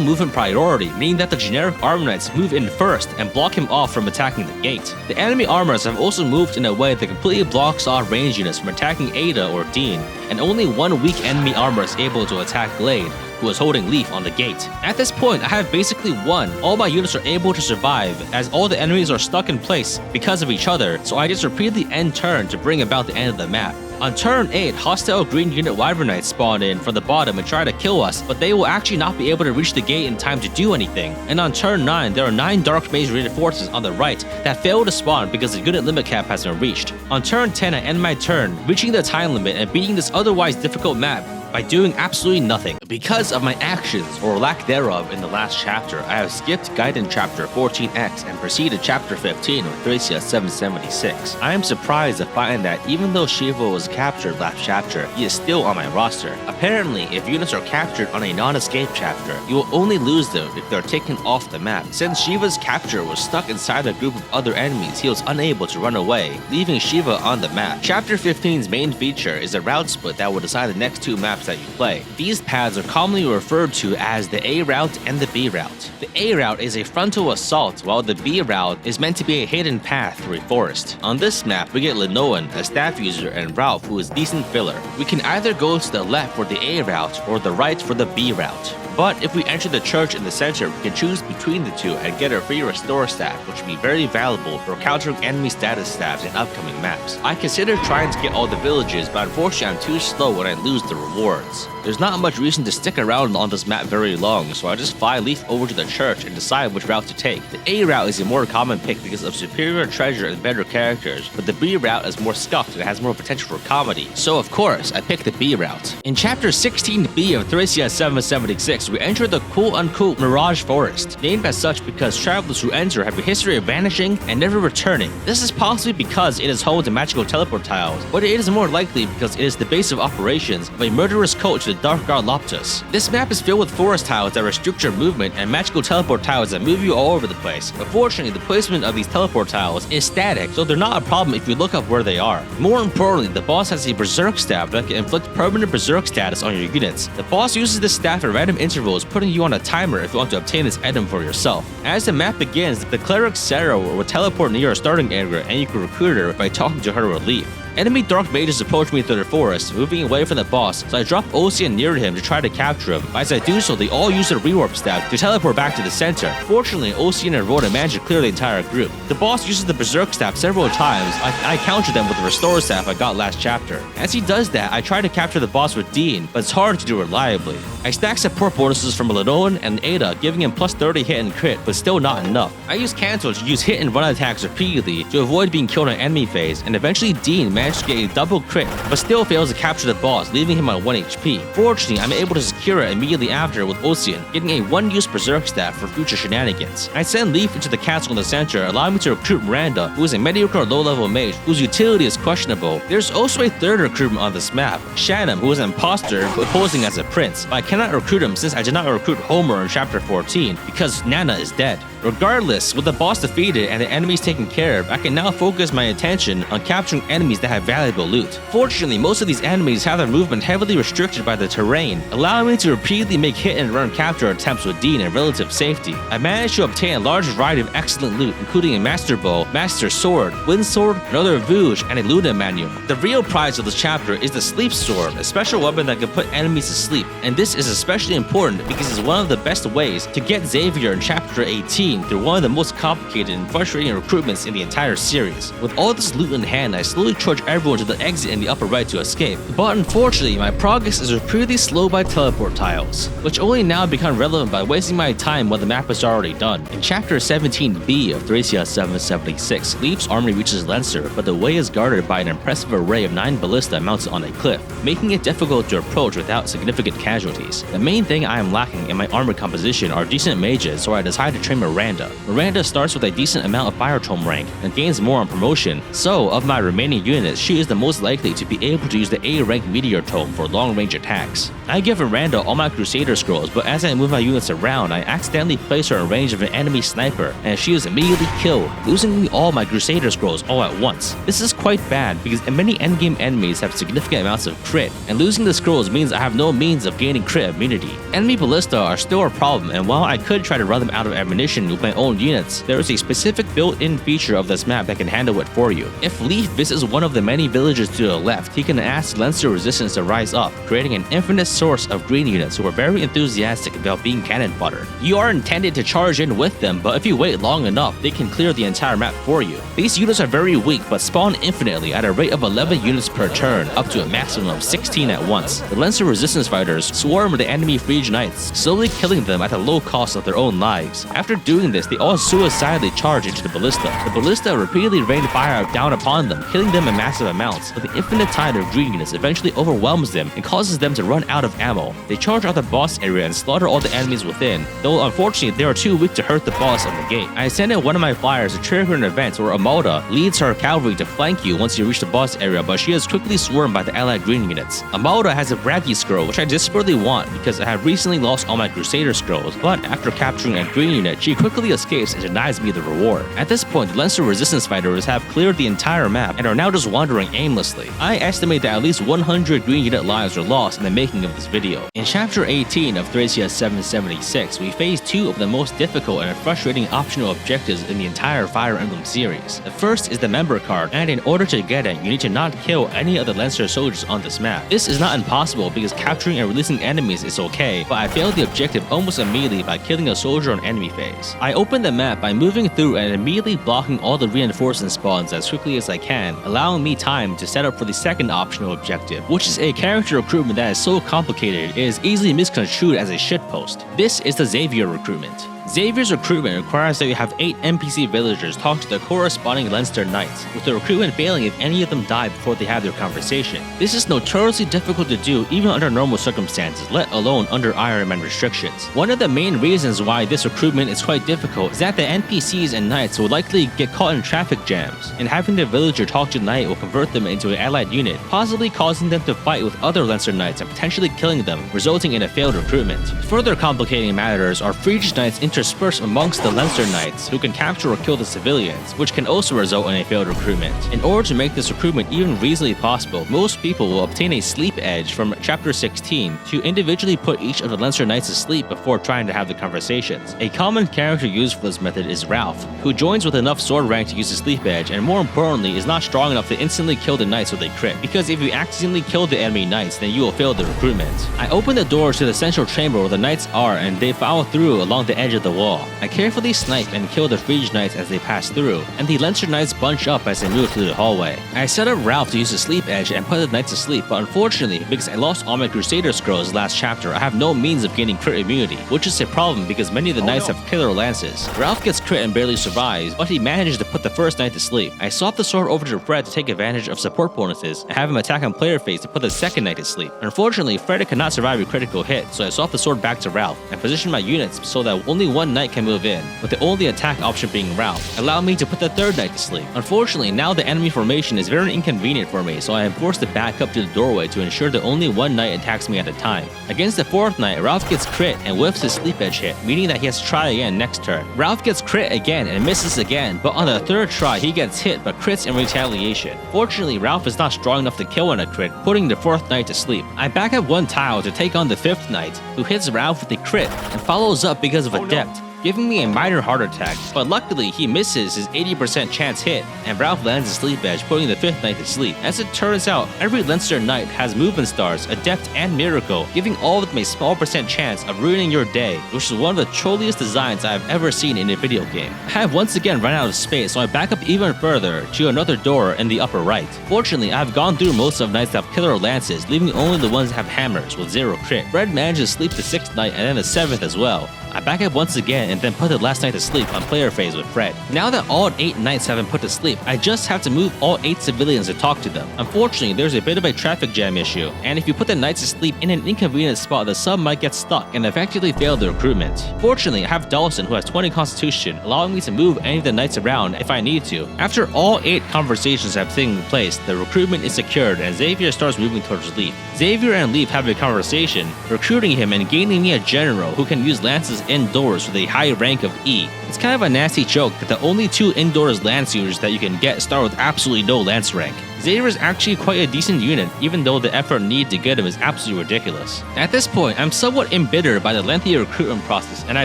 S1: movement priority, meaning that the generic armor knights move in first and block him off from attacking the gate. The enemy armors have also moved in a way that completely blocks off range units from attacking Ada or Dean, and only one weak enemy armor is able to attack Glade, who is holding Leaf on the gate. At this point, I have basically won. All my units are able to survive, as all the enemies are stuck in place because of each other, so I just repeatedly end turn to bring about the end of the map. On turn 8, hostile green unit Wyvern Knights spawn in from the bottom and try to kill us, but they will actually not be able to reach the gate in time to do anything. And on turn 9, there are 9 Dark Mage rated forces on the right that fail to spawn because the unit limit cap has been reached. On turn 10, I end my turn, reaching the time limit and beating this otherwise difficult map by doing absolutely nothing. Because of my actions, or lack thereof, in the last chapter, I have skipped Gaiden chapter 14x and proceeded chapter 15 of Thracia 776. I am surprised to find that even though Shiva was captured last chapter, he is still on my roster. Apparently, if units are captured on a non-escape chapter, you will only lose them if they are taken off the map. Since Shiva's capture was stuck inside a group of other enemies, he was unable to run away, leaving Shiva on the map. Chapter 15's main feature is a route split that will decide the next 2 maps that you play. These paths are commonly referred to as the A route and the B route. The A route is a frontal assault, while the B route is meant to be a hidden path through a forest. On this map, we get Linoan, a staff user, and Ralph, who is decent filler. We can either go to the left for the A route or the right for the B route. But if we enter the church in the center, we can choose between the two and get a free restore staff, which will be very valuable for countering enemy status staffs in upcoming maps. I considered trying to get all the villages, but unfortunately I'm too slow when I lose the rewards. There's not much reason to stick around on this map very long, so I just fly Leaf over to the church and decide which route to take. The A route is a more common pick because of superior treasure and better characters, but the B route is more scuffed and has more potential for comedy. So of course, I picked the B route. In Chapter 16B of Thracia 776, we enter the quote-unquote Mirage Forest, named as such because travelers who enter have a history of vanishing and never returning. This is possibly because it is home to magical teleport tiles, but it is more likely because it is the base of operations of a murderous cult to the Dark God Loptus. This map is filled with forest tiles that restrict your movement and magical teleport tiles that move you all over the place. But fortunately, the placement of these teleport tiles is static, so they're not a problem if you look up where they are. More importantly, the boss has a berserk staff that can inflict permanent berserk status on your units. The boss uses this staff at random intervals, putting you on a timer if you want to obtain this item for yourself. As the map begins, the cleric Sarah will teleport near a starting area and you can recruit her by talking to her with Leaf. Enemy dark mages approach me through the forest, moving away from the boss, so I drop Ocean near him to try to capture him. As I do so, they all use their rewarp staff to teleport back to the center. Fortunately, Ocean and Rhoda manage to clear the entire group. The boss uses the berserk staff several times. I counter them with the restore staff I got last chapter. As he does that, I try to capture the boss with Dean, but it's hard to do reliably. I stack support bonuses from Lenoan and Ada, giving him plus 30 hit and crit, but still not enough. I use cancel to use hit and run attacks repeatedly to avoid being killed on enemy phase, and eventually Dean managed to get a double crit, but still fails to capture the boss, leaving him on 1 HP. Fortunately, I'm able to secure it immediately after with Ocean, getting a one-use berserk staff for future shenanigans. I send Leaf into the castle in the center, allowing me to recruit Miranda, who is a mediocre low-level mage whose utility is questionable. There's also a third recruitment on this map, Shannon, who is an imposter posing as a prince, but I cannot recruit him since I did not recruit Homer in Chapter 14 because Nana is dead. Regardless, with the boss defeated and the enemies taken care of, I can now focus my attention on capturing enemies that have valuable loot. Fortunately, most of these enemies have their movement heavily restricted by the terrain, allowing me to repeatedly make hit and run capture attempts with Dean in relative safety. I managed to obtain a large variety of excellent loot, including a master bow, master sword, wind sword, another Vouge, and a Luna manual. The real prize of this chapter is the sleep sword, a special weapon that can put enemies to sleep, and this is especially important because it's one of the best ways to get Xavier in Chapter 18 through one of the most complicated and frustrating recruitments in the entire series. With all this loot in hand, I slowly charge everyone to the exit in the upper right to escape. But unfortunately, my progress is repeatedly slowed by teleport tiles, which only now become relevant by wasting my time when the map is already done. In Chapter 17B of Thracia 776, Leaf's army reaches Lancer, but the way is guarded by an impressive array of 9 ballista mounted on a cliff, making it difficult to approach without significant casualties. The main thing I am lacking in my armor composition are decent mages, so I decide to train Miranda. Miranda starts with a decent amount of Fire Tome rank and gains more on promotion, so of my remaining units, she is the most likely to be able to use the A rank Meteor Tome for long range attacks. I give Miranda all my Crusader scrolls, but as I move my units around, I accidentally place her in range of an enemy sniper, and she is immediately killed, losing me all my Crusader scrolls all at once. This is quite bad because many endgame enemies have significant amounts of crit, and losing the scrolls means I have no means of gaining crit immunity. Enemy ballista are still a problem, and while I could try to run them out of ammunition with my own units, there is a specific built-in feature of this map that can handle it for you. If Leaf visits one of the many villages to the left, he can ask Lancer resistance to rise up, creating an infinite source of green units who are very enthusiastic about being cannon fodder. You are intended to charge in with them, but if you wait long enough, they can clear the entire map for you. These units are very weak, but spawn infinitely at a rate of 11 units per turn, up to a maximum of 16 at once. The Lancer resistance fighters swarm the enemy Frege Knights, slowly killing them at the low cost of their own lives. After doing this, they all suicidally charge into the ballista. The ballista repeatedly rain fire down upon them, killing them in massive amounts, but the infinite tide of green units eventually overwhelms them and causes them to run out of ammo. They charge out the boss area and slaughter all the enemies within, though unfortunately they are too weak to hurt the boss on the gate. I send in one of my flyers to trigger an event where Amalda leads her cavalry to flank you once you reach the boss area, but she is quickly swarmed by the allied green units. Amalda has a braggy scroll, which I desperately want because I have recently lost all my Crusader scrolls, but after capturing a green unit, she quickly escapes and denies me the reward. At this point, the Lancer resistance fighters have cleared the entire map and are now just wandering aimlessly. I estimate that at least 100 green unit lives were lost in the making of this video. In Chapter 18 of Thracia 776, we face two of the most difficult and frustrating optional objectives in the entire Fire Emblem series. The first is the member card, and in order to get it, you need to not kill any of the Lancer soldiers on this map. This is not impossible because capturing and releasing enemies is okay, but I failed the objective almost immediately by killing a soldier on enemy phase. I opened the map by moving through and immediately blocking all the reinforcement spawns as quickly as I can, allowing me any time to set up for the second optional objective, which is a character recruitment that is so complicated it is easily misconstrued as a shitpost. This is the Xavier recruitment. Xavier's recruitment requires that you have 8 NPC villagers talk to their corresponding Leinster Knights, with the recruitment failing if any of them die before they have their conversation. This is notoriously difficult to do even under normal circumstances, let alone under Ironman restrictions. One of the main reasons why this recruitment is quite difficult is that the NPCs and Knights will likely get caught in traffic jams, and having the villager talk to the Knight will convert them into an allied unit, possibly causing them to fight with other Leinster Knights and potentially killing them, resulting in a failed recruitment. Further complicating matters are Frege Knights interspersed amongst the Leinster Knights who can capture or kill the civilians, which can also result in a failed recruitment. In order to make this recruitment even reasonably possible, most people will obtain a sleep edge from chapter 16 to individually put each of the Leinster Knights to sleep before trying to have the conversations. A common character used for this method is Ralph, who joins with enough sword rank to use the sleep edge, and more importantly is not strong enough to instantly kill the Knights with a crit, because if you accidentally kill the enemy Knights, then you will fail the recruitment. I open the doors to the central chamber where the Knights are, and they follow through along the edge of the wall. I carefully snipe and kill the Frege Knights as they pass through, and the Leinster Knights bunch up as they move through the hallway. I set up Ralph to use the sleep edge and put the Knights to sleep, but unfortunately, because I lost all my Crusader scrolls last chapter, I have no means of gaining crit immunity, which is a problem because many of the Knights have killer lances. Ralph gets crit and barely survives, but he manages to put the first Knight to sleep. I swap the sword over to Fred to take advantage of support bonuses and have him attack on player phase to put the second Knight to sleep. Unfortunately, Fred cannot survive a critical hit, so I swap the sword back to Ralph and position my units so that only one Knight can move in, with the only attack option being Ralph. Allow me to put the third Knight to sleep. Unfortunately, now the enemy formation is very inconvenient for me, so I am forced to back up to the doorway to ensure that only one Knight attacks me at a time. Against the fourth Knight, Ralph gets crit and whiffs his sleep edge hit, meaning that he has to try again next turn. Ralph gets crit again and misses again, but on the third try he gets hit but crits in retaliation. Fortunately, Ralph is not strong enough to kill on a crit, putting the fourth Knight to sleep. I back up one tile to take on the fifth Knight, who hits Ralph with a crit and follows up because of Adept, giving me a minor heart attack, but luckily he misses his 80% chance hit, and Ralph lands a sleep edge, putting the fifth Knight to sleep. As it turns out, every Leinster Knight has movement stars, Adept, and Miracle, giving all of them a small percent chance of ruining your day, which is one of the trolliest designs I have ever seen in a video game. I have once again run out of space, so I back up even further to another door in the upper right. Fortunately, I have gone through most of Knights that have killer lances, leaving only the ones that have hammers with 0 crit. Fred manages to sleep the 6th Knight and then the 7th as well. I back up once again and then put the last Knight to sleep on player phase with Fred. Now that all 8 Knights have been put to sleep, I just have to move all 8 civilians to talk to them. Unfortunately, there's a bit of a traffic jam issue, and if you put the Knights to sleep in an inconvenient spot, the sub might get stuck and effectively fail the recruitment. Fortunately, I have Dawson, who has 20 constitution, allowing me to move any of the Knights around if I need to. After all 8 conversations have taken place, the recruitment is secured and Xavier starts moving towards Leaf. Xavier and Leaf have a conversation, recruiting him and gaining me a general who can use lances indoors with a high rank of E. It's kind of a nasty joke that the only 2 indoors lance users that you can get start with absolutely no lance rank. Xavier is actually quite a decent unit, even though the effort needed to get him is absolutely ridiculous. At this point, I'm somewhat embittered by the lengthy recruitment process, and I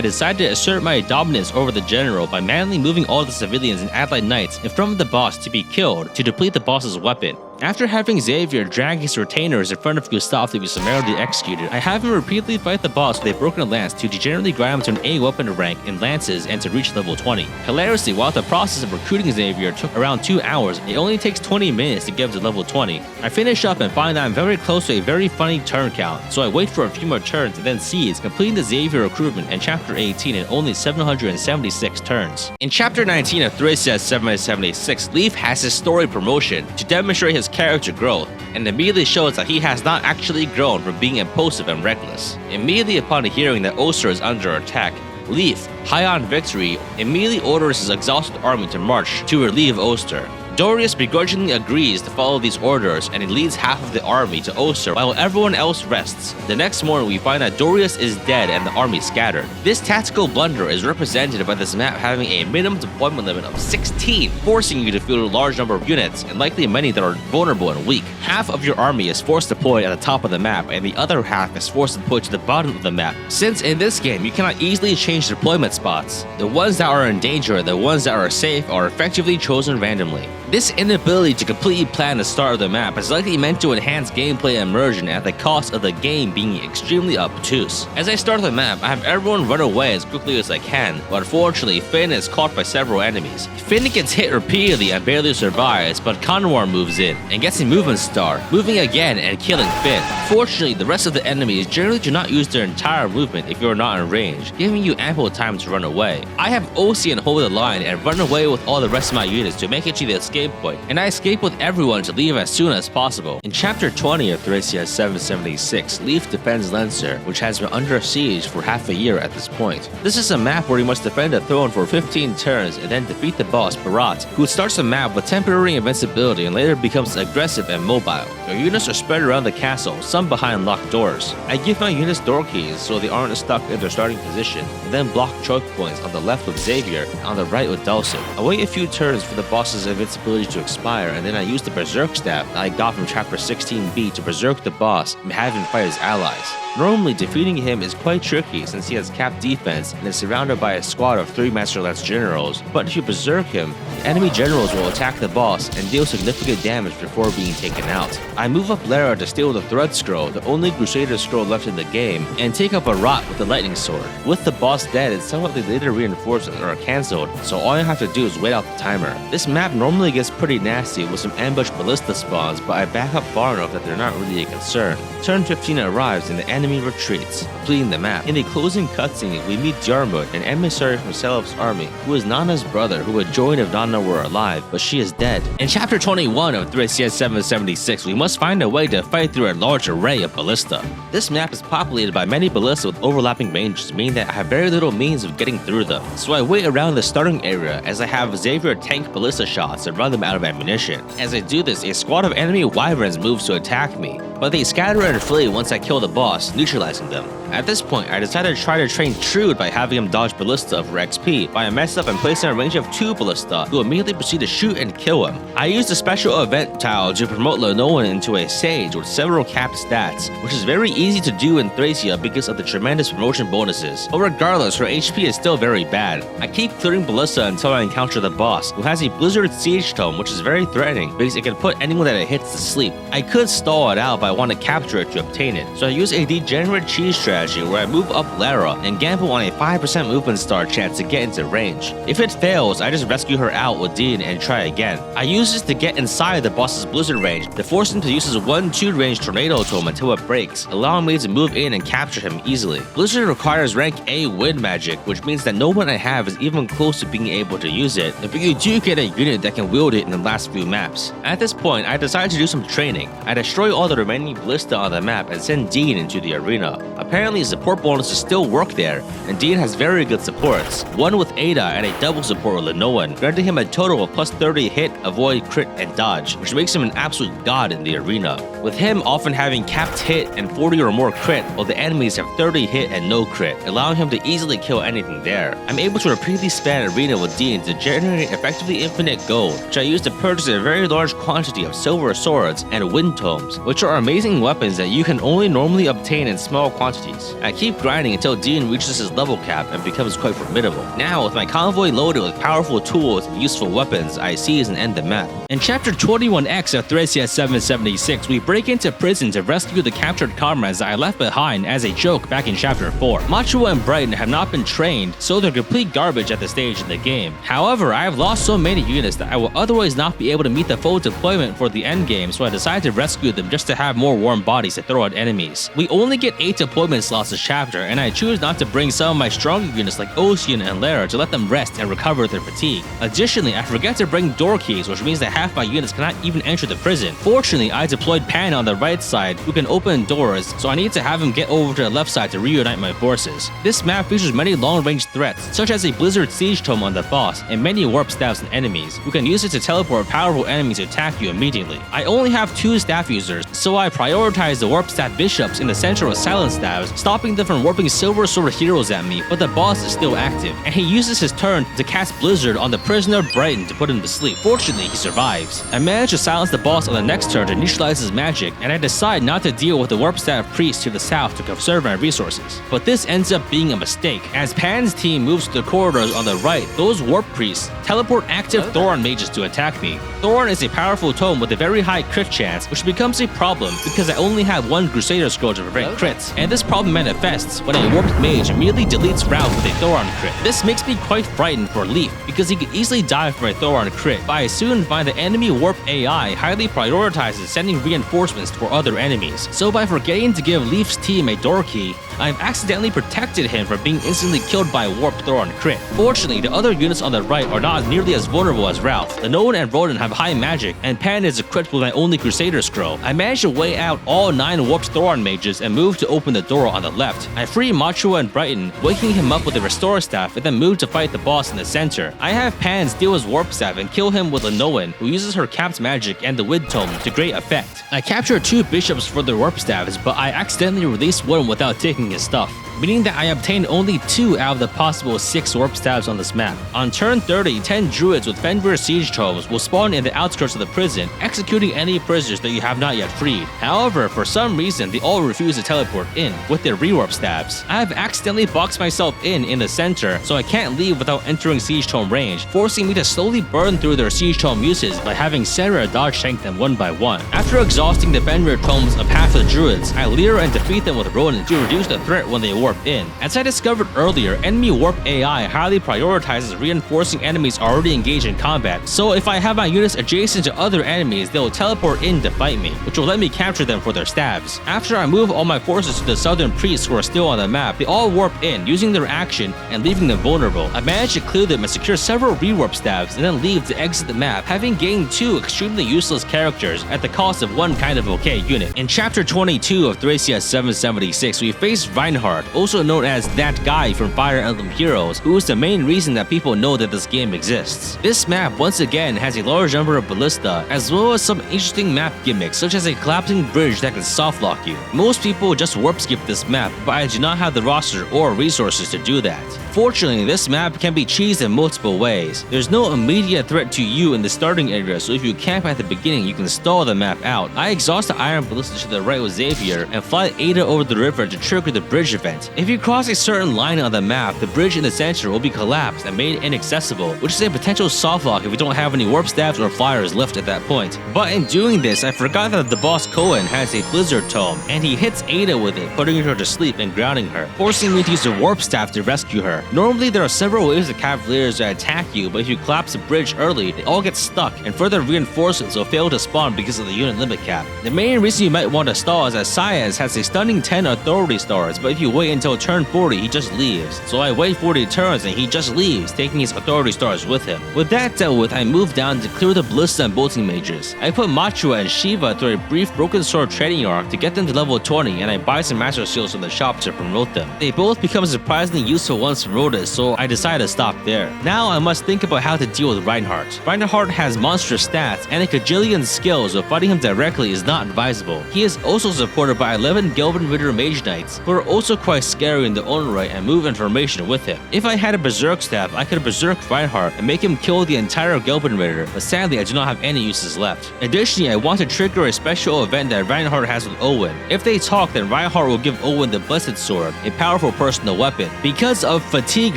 S1: decide to assert my dominance over the general by manually moving all the civilians and allied knights in front of the boss to be killed to deplete the boss's weapon. After having Xavier drag his retainers in front of Gustav to be summarily executed, I have him repeatedly fight the boss with a broken lance to degenerately grind him to an A weapon rank in lances and to reach level 20. Hilariously, while the process of recruiting Xavier took around 2 hours, it only takes 20 minutes to get him to level 20. I finish up and find that I'm very close to a very funny turn count, so I wait for a few more turns and then seize, completing the Xavier recruitment in chapter 18 in only 776 turns. In chapter 19 of Thracia 776, Leaf has his story promotion to demonstrate his character growth, and immediately shows that he has not actually grown from being impulsive and reckless. Immediately upon hearing that Oster is under attack, Leaf, high on victory, immediately orders his exhausted army to march to relieve Oster. Dorius begrudgingly agrees to follow these orders, and he leads half of the army to Oster while everyone else rests. The next morning, we find that Dorius is dead and the army scattered. This tactical blunder is represented by this map having a minimum deployment limit of 16, forcing you to field a large number of units, and likely many that are vulnerable and weak. Half of your army is forced deployed at the top of the map, and the other half is forced deployed to the bottom of the map. Since in this game, you cannot easily change deployment spots, the ones that are in danger and the ones that are safe are effectively chosen randomly. This inability to completely plan the start of the map is likely meant to enhance gameplay immersion at the cost of the game being extremely obtuse. As I start the map, I have everyone run away as quickly as I can, but unfortunately Finn is caught by several enemies. Finn gets hit repeatedly and barely survives, but Conwar moves in and gets a movement star, moving again and killing Finn. Fortunately, the rest of the enemies generally do not use their entire movement if you are not in range, giving you ample time to run away. I have Ocean hold the line and run away with all the rest of my units to make it to the escape point, and I escape with everyone to leave as soon as possible. In Chapter 20 of Thracia 776, Leaf defends Lenser, which has been under siege for half a year at this point. This is a map where you must defend a throne for 15 turns and then defeat the boss Barat, who starts the map with temporary invincibility and later becomes aggressive and mobile. Your units are spread around the castle, some behind locked doors. I give my units door keys so they aren't stuck in their starting position, and then block choke points on the left with Xavier and on the right with Dulcet. I wait a few turns for the boss's invincibility to expire, and then I use the Berserk Staff that I got from Chapter 16b to berserk the boss and have him fight his allies. Normally, defeating him is quite tricky since he has capped defense and is surrounded by a squad of 3 Master Lance generals, but if you berserk him, the enemy generals will attack the boss and deal significant damage before being taken out. I move up Lara to steal the Thread Scroll, the only Crusader scroll left in the game, and take up a Rot with the Lightning Sword. With the boss dead and some of the later reinforcements are cancelled, so all I have to do is wait out the timer. This map normally gets pretty nasty with some ambush ballista spawns, but I back up far enough that they're not really a concern. Turn 15 arrives and the enemy retreats, completing the map. In the closing cutscene, we meet Jarmut, an emissary from Selev's army, who is Nana's brother who would join if Nana were alive, but she is dead. In Chapter 21 of Thracia 776, we must find a way to fight through a large array of ballista. This map is populated by many ballista with overlapping ranges, meaning that I have very little means of getting through them. So I wait around the starting area as I have Xavier tank ballista shots and run them out of ammunition. As I do this, a squad of enemy wyverns moves to attack me, but they scatter and flee once I kill the boss, neutralizing them. At this point, I decided to try to train Trude by having him dodge ballista for XP, but I messed up and placed him in a range of 2 ballista, who immediately proceed to shoot and kill him. I used a special event tile to promote Lenoan into a sage with several capped stats, which is very easy to do in Thracia because of the tremendous promotion bonuses, but regardless, her HP is still very bad. I keep clearing ballista until I encounter the boss, who has a Blizzard Siege Tome, which is very threatening because it can put anyone that it hits to sleep. I could stall it out, but I want to capture it to obtain it, so I use a degenerate cheese strategy where I move up Lara and gamble on a 5% movement star chance to get into range. If it fails, I just rescue her out with Dean and try again. I use this to get inside the boss's blizzard range to force him to use his 1-2 range tornado tome until it breaks, allowing me to move in and capture him easily. Blizzard requires rank A wind magic, which means that no one I have is even close to being able to use it, but you do get a unit that can wield it in the last few maps. At this point, I decide to do some training. I destroy all the remaining ballista on the map and send Dean into the arena. Apparently, support bonuses still work there, and Dean has very good supports, one with Ada and a double support with Lenoan, granting him a total of plus 30 hit, avoid, crit, and dodge, which makes him an absolute god in the arena. With him often having capped hit and 40 or more crit, while the enemies have 30 hit and no crit, allowing him to easily kill anything there. I'm able to repeatedly span arena with Dean to generate effectively infinite gold, which I use to purchase a very large quantity of silver swords and wind tomes, which are amazing weapons that you can only normally obtain in small quantities. I keep grinding until Dean reaches his level cap and becomes quite formidable. Now, with my convoy loaded with powerful tools and useful weapons, I seize and end the map. In Chapter 21X of Thracia 776, we break into prison to rescue the captured comrades that I left behind as a joke back in Chapter 4. Macho and Brighton have not been trained, so they're complete garbage at this stage in the game. However, I have lost so many units that I will otherwise not be able to meet the full deployment for the endgame, so I decided to rescue them just to have more warm bodies to throw at enemies. We only get 8 deployment slots this chapter, and I choose not to bring some of my stronger units like Ocean and Lara to let them rest and recover their fatigue. Additionally, I forget to bring door keys, which means that half my units cannot even enter the prison. Fortunately, I deployed Pan on the right side, who can open doors, so I need to have him get over to the left side to reunite my forces. This map features many long-range threats, such as a Blizzard Siege Tome on the boss, and many warp staffs and enemies, who can use it to teleport powerful enemies to attack you immediately. I only have 2 staff users, so I prioritize the warp staff bishops in the center of silent staffs stopping them from warping Silver Sword heroes at me, but the boss is still active, and he uses his turn to cast Blizzard on the prisoner Brighton to put him to sleep. Fortunately, he survives. I manage to silence the boss on the next turn to neutralize his magic, and I decide not to deal with the Warp Staff priest to the south to conserve my resources. But this ends up being a mistake. As Pan's team moves to the corridors on the right, those warp priests teleport active Thoron mages to attack me. Thoron is a powerful tome with a very high crit chance, which becomes a problem because I only have one Crusader scroll to prevent crits, and this problem manifests when a warped mage immediately deletes Ralph with a Thoron crit. This makes me quite frightened for Leaf because he could easily die from a Thoron crit, but I soon find the enemy warp AI highly prioritizes sending reinforcements for other enemies. So by forgetting to give Leaf's team a door key, I've accidentally protected him from being instantly killed by a warped Thoron crit. Fortunately, the other units on the right are not nearly as vulnerable as Ralph. The Nolan and Rodan have high magic, and Pan is equipped with my only Crusader scroll. I managed to weigh out all 9 warped Thoron mages and move to open the door on the left. I free Machua and Brighton, waking him up with a Restore Staff, and then move to fight the boss in the center. I have Pan steal his Warp Staff and kill him with a Nolan, who uses her capped magic and the Wind Tome to great effect. I capture 2 bishops for their Warp Staffs, but I accidentally release one without taking his stuff, meaning that I obtained only 2 out of the possible 6 warp stabs on this map. On turn 30, 10 druids with Fenrir siege tomes will spawn in the outskirts of the prison, executing any prisoners that you have not yet freed. However, for some reason, they all refuse to teleport in with their rewarp stabs. I have accidentally boxed myself in the center, so I can't leave without entering siege tome range, forcing me to slowly burn through their siege tome uses by having Sarah dodge tank them one by one. After exhausting the Fenrir tomes of half the druids, I lure and defeat them with Ronan to reduce the threat when they warp in. As I discovered earlier, enemy warp AI highly prioritizes reinforcing enemies already engaged in combat, so if I have my units adjacent to other enemies, they will teleport in to fight me, which will let me capture them for their stabs. After I move all my forces to the southern priests who are still on the map, they all warp in, using their action and leaving them vulnerable. I manage to clear them and secure several rewarp stabs and then leave to exit the map, having gained 2 extremely useless characters at the cost of one kind of okay unit. In chapter 22 of Thracia 776, we face Reinhardt, also known as that guy from Fire Emblem Heroes, who is the main reason that people know that this game exists. This map once again has a large number of ballista, as well as some interesting map gimmicks such as a collapsing bridge that can soft lock you. Most people just warp skip this map, but I do not have the roster or resources to do that. Fortunately, this map can be cheesed in multiple ways. There's no immediate threat to you in the starting area, so if you camp at the beginning, you can stall the map out. I exhaust the iron ballista to the right with Xavier and fly Ada over the river to trigger the bridge event. If you cross a certain line on the map, the bridge in the center will be collapsed and made inaccessible, which is a potential soft lock if you don't have any warp staffs or flyers left at that point. But in doing this, I forgot that the boss Cohen has a Blizzard Tome, and he hits Ada with it, putting her to sleep and grounding her, forcing me to use a warp staff to rescue her. Normally, there are several waves of Cavaliers that attack you, but if you collapse the bridge early, they all get stuck, and further reinforcements will fail to spawn because of the unit limit cap. The main reason you might want to stall is that Syaz has a stunning 10 authority stars, but if you wait until turn 40, he just leaves. So I wait 40 turns and he just leaves, taking his authority stars with him. With that dealt with, I move down to clear the ballista and bolting mages. I put Machua and Shiva through a brief broken sword training arc to get them to level 20, and I buy some master seals from the shop to promote them. They both become surprisingly useful once promoted, so I decide to stop there. Now I must think about how to deal with Reinhardt. Reinhardt has monstrous stats and a cajillion skills, so fighting him directly is not advisable. He is also supported by 11 Gelben Ritter Mage Knights, who are also quite scary in their own right and move information with him. If I had a Berserk staff, I could Berserk Reinhardt and make him kill the entire Gelben Ritter, but sadly I do not have any uses left. Additionally, I want to trigger a special event that Reinhardt has with Owen. If they talk, then Reinhardt will give Owen the Blessed Sword, a powerful personal weapon. Because of fatigue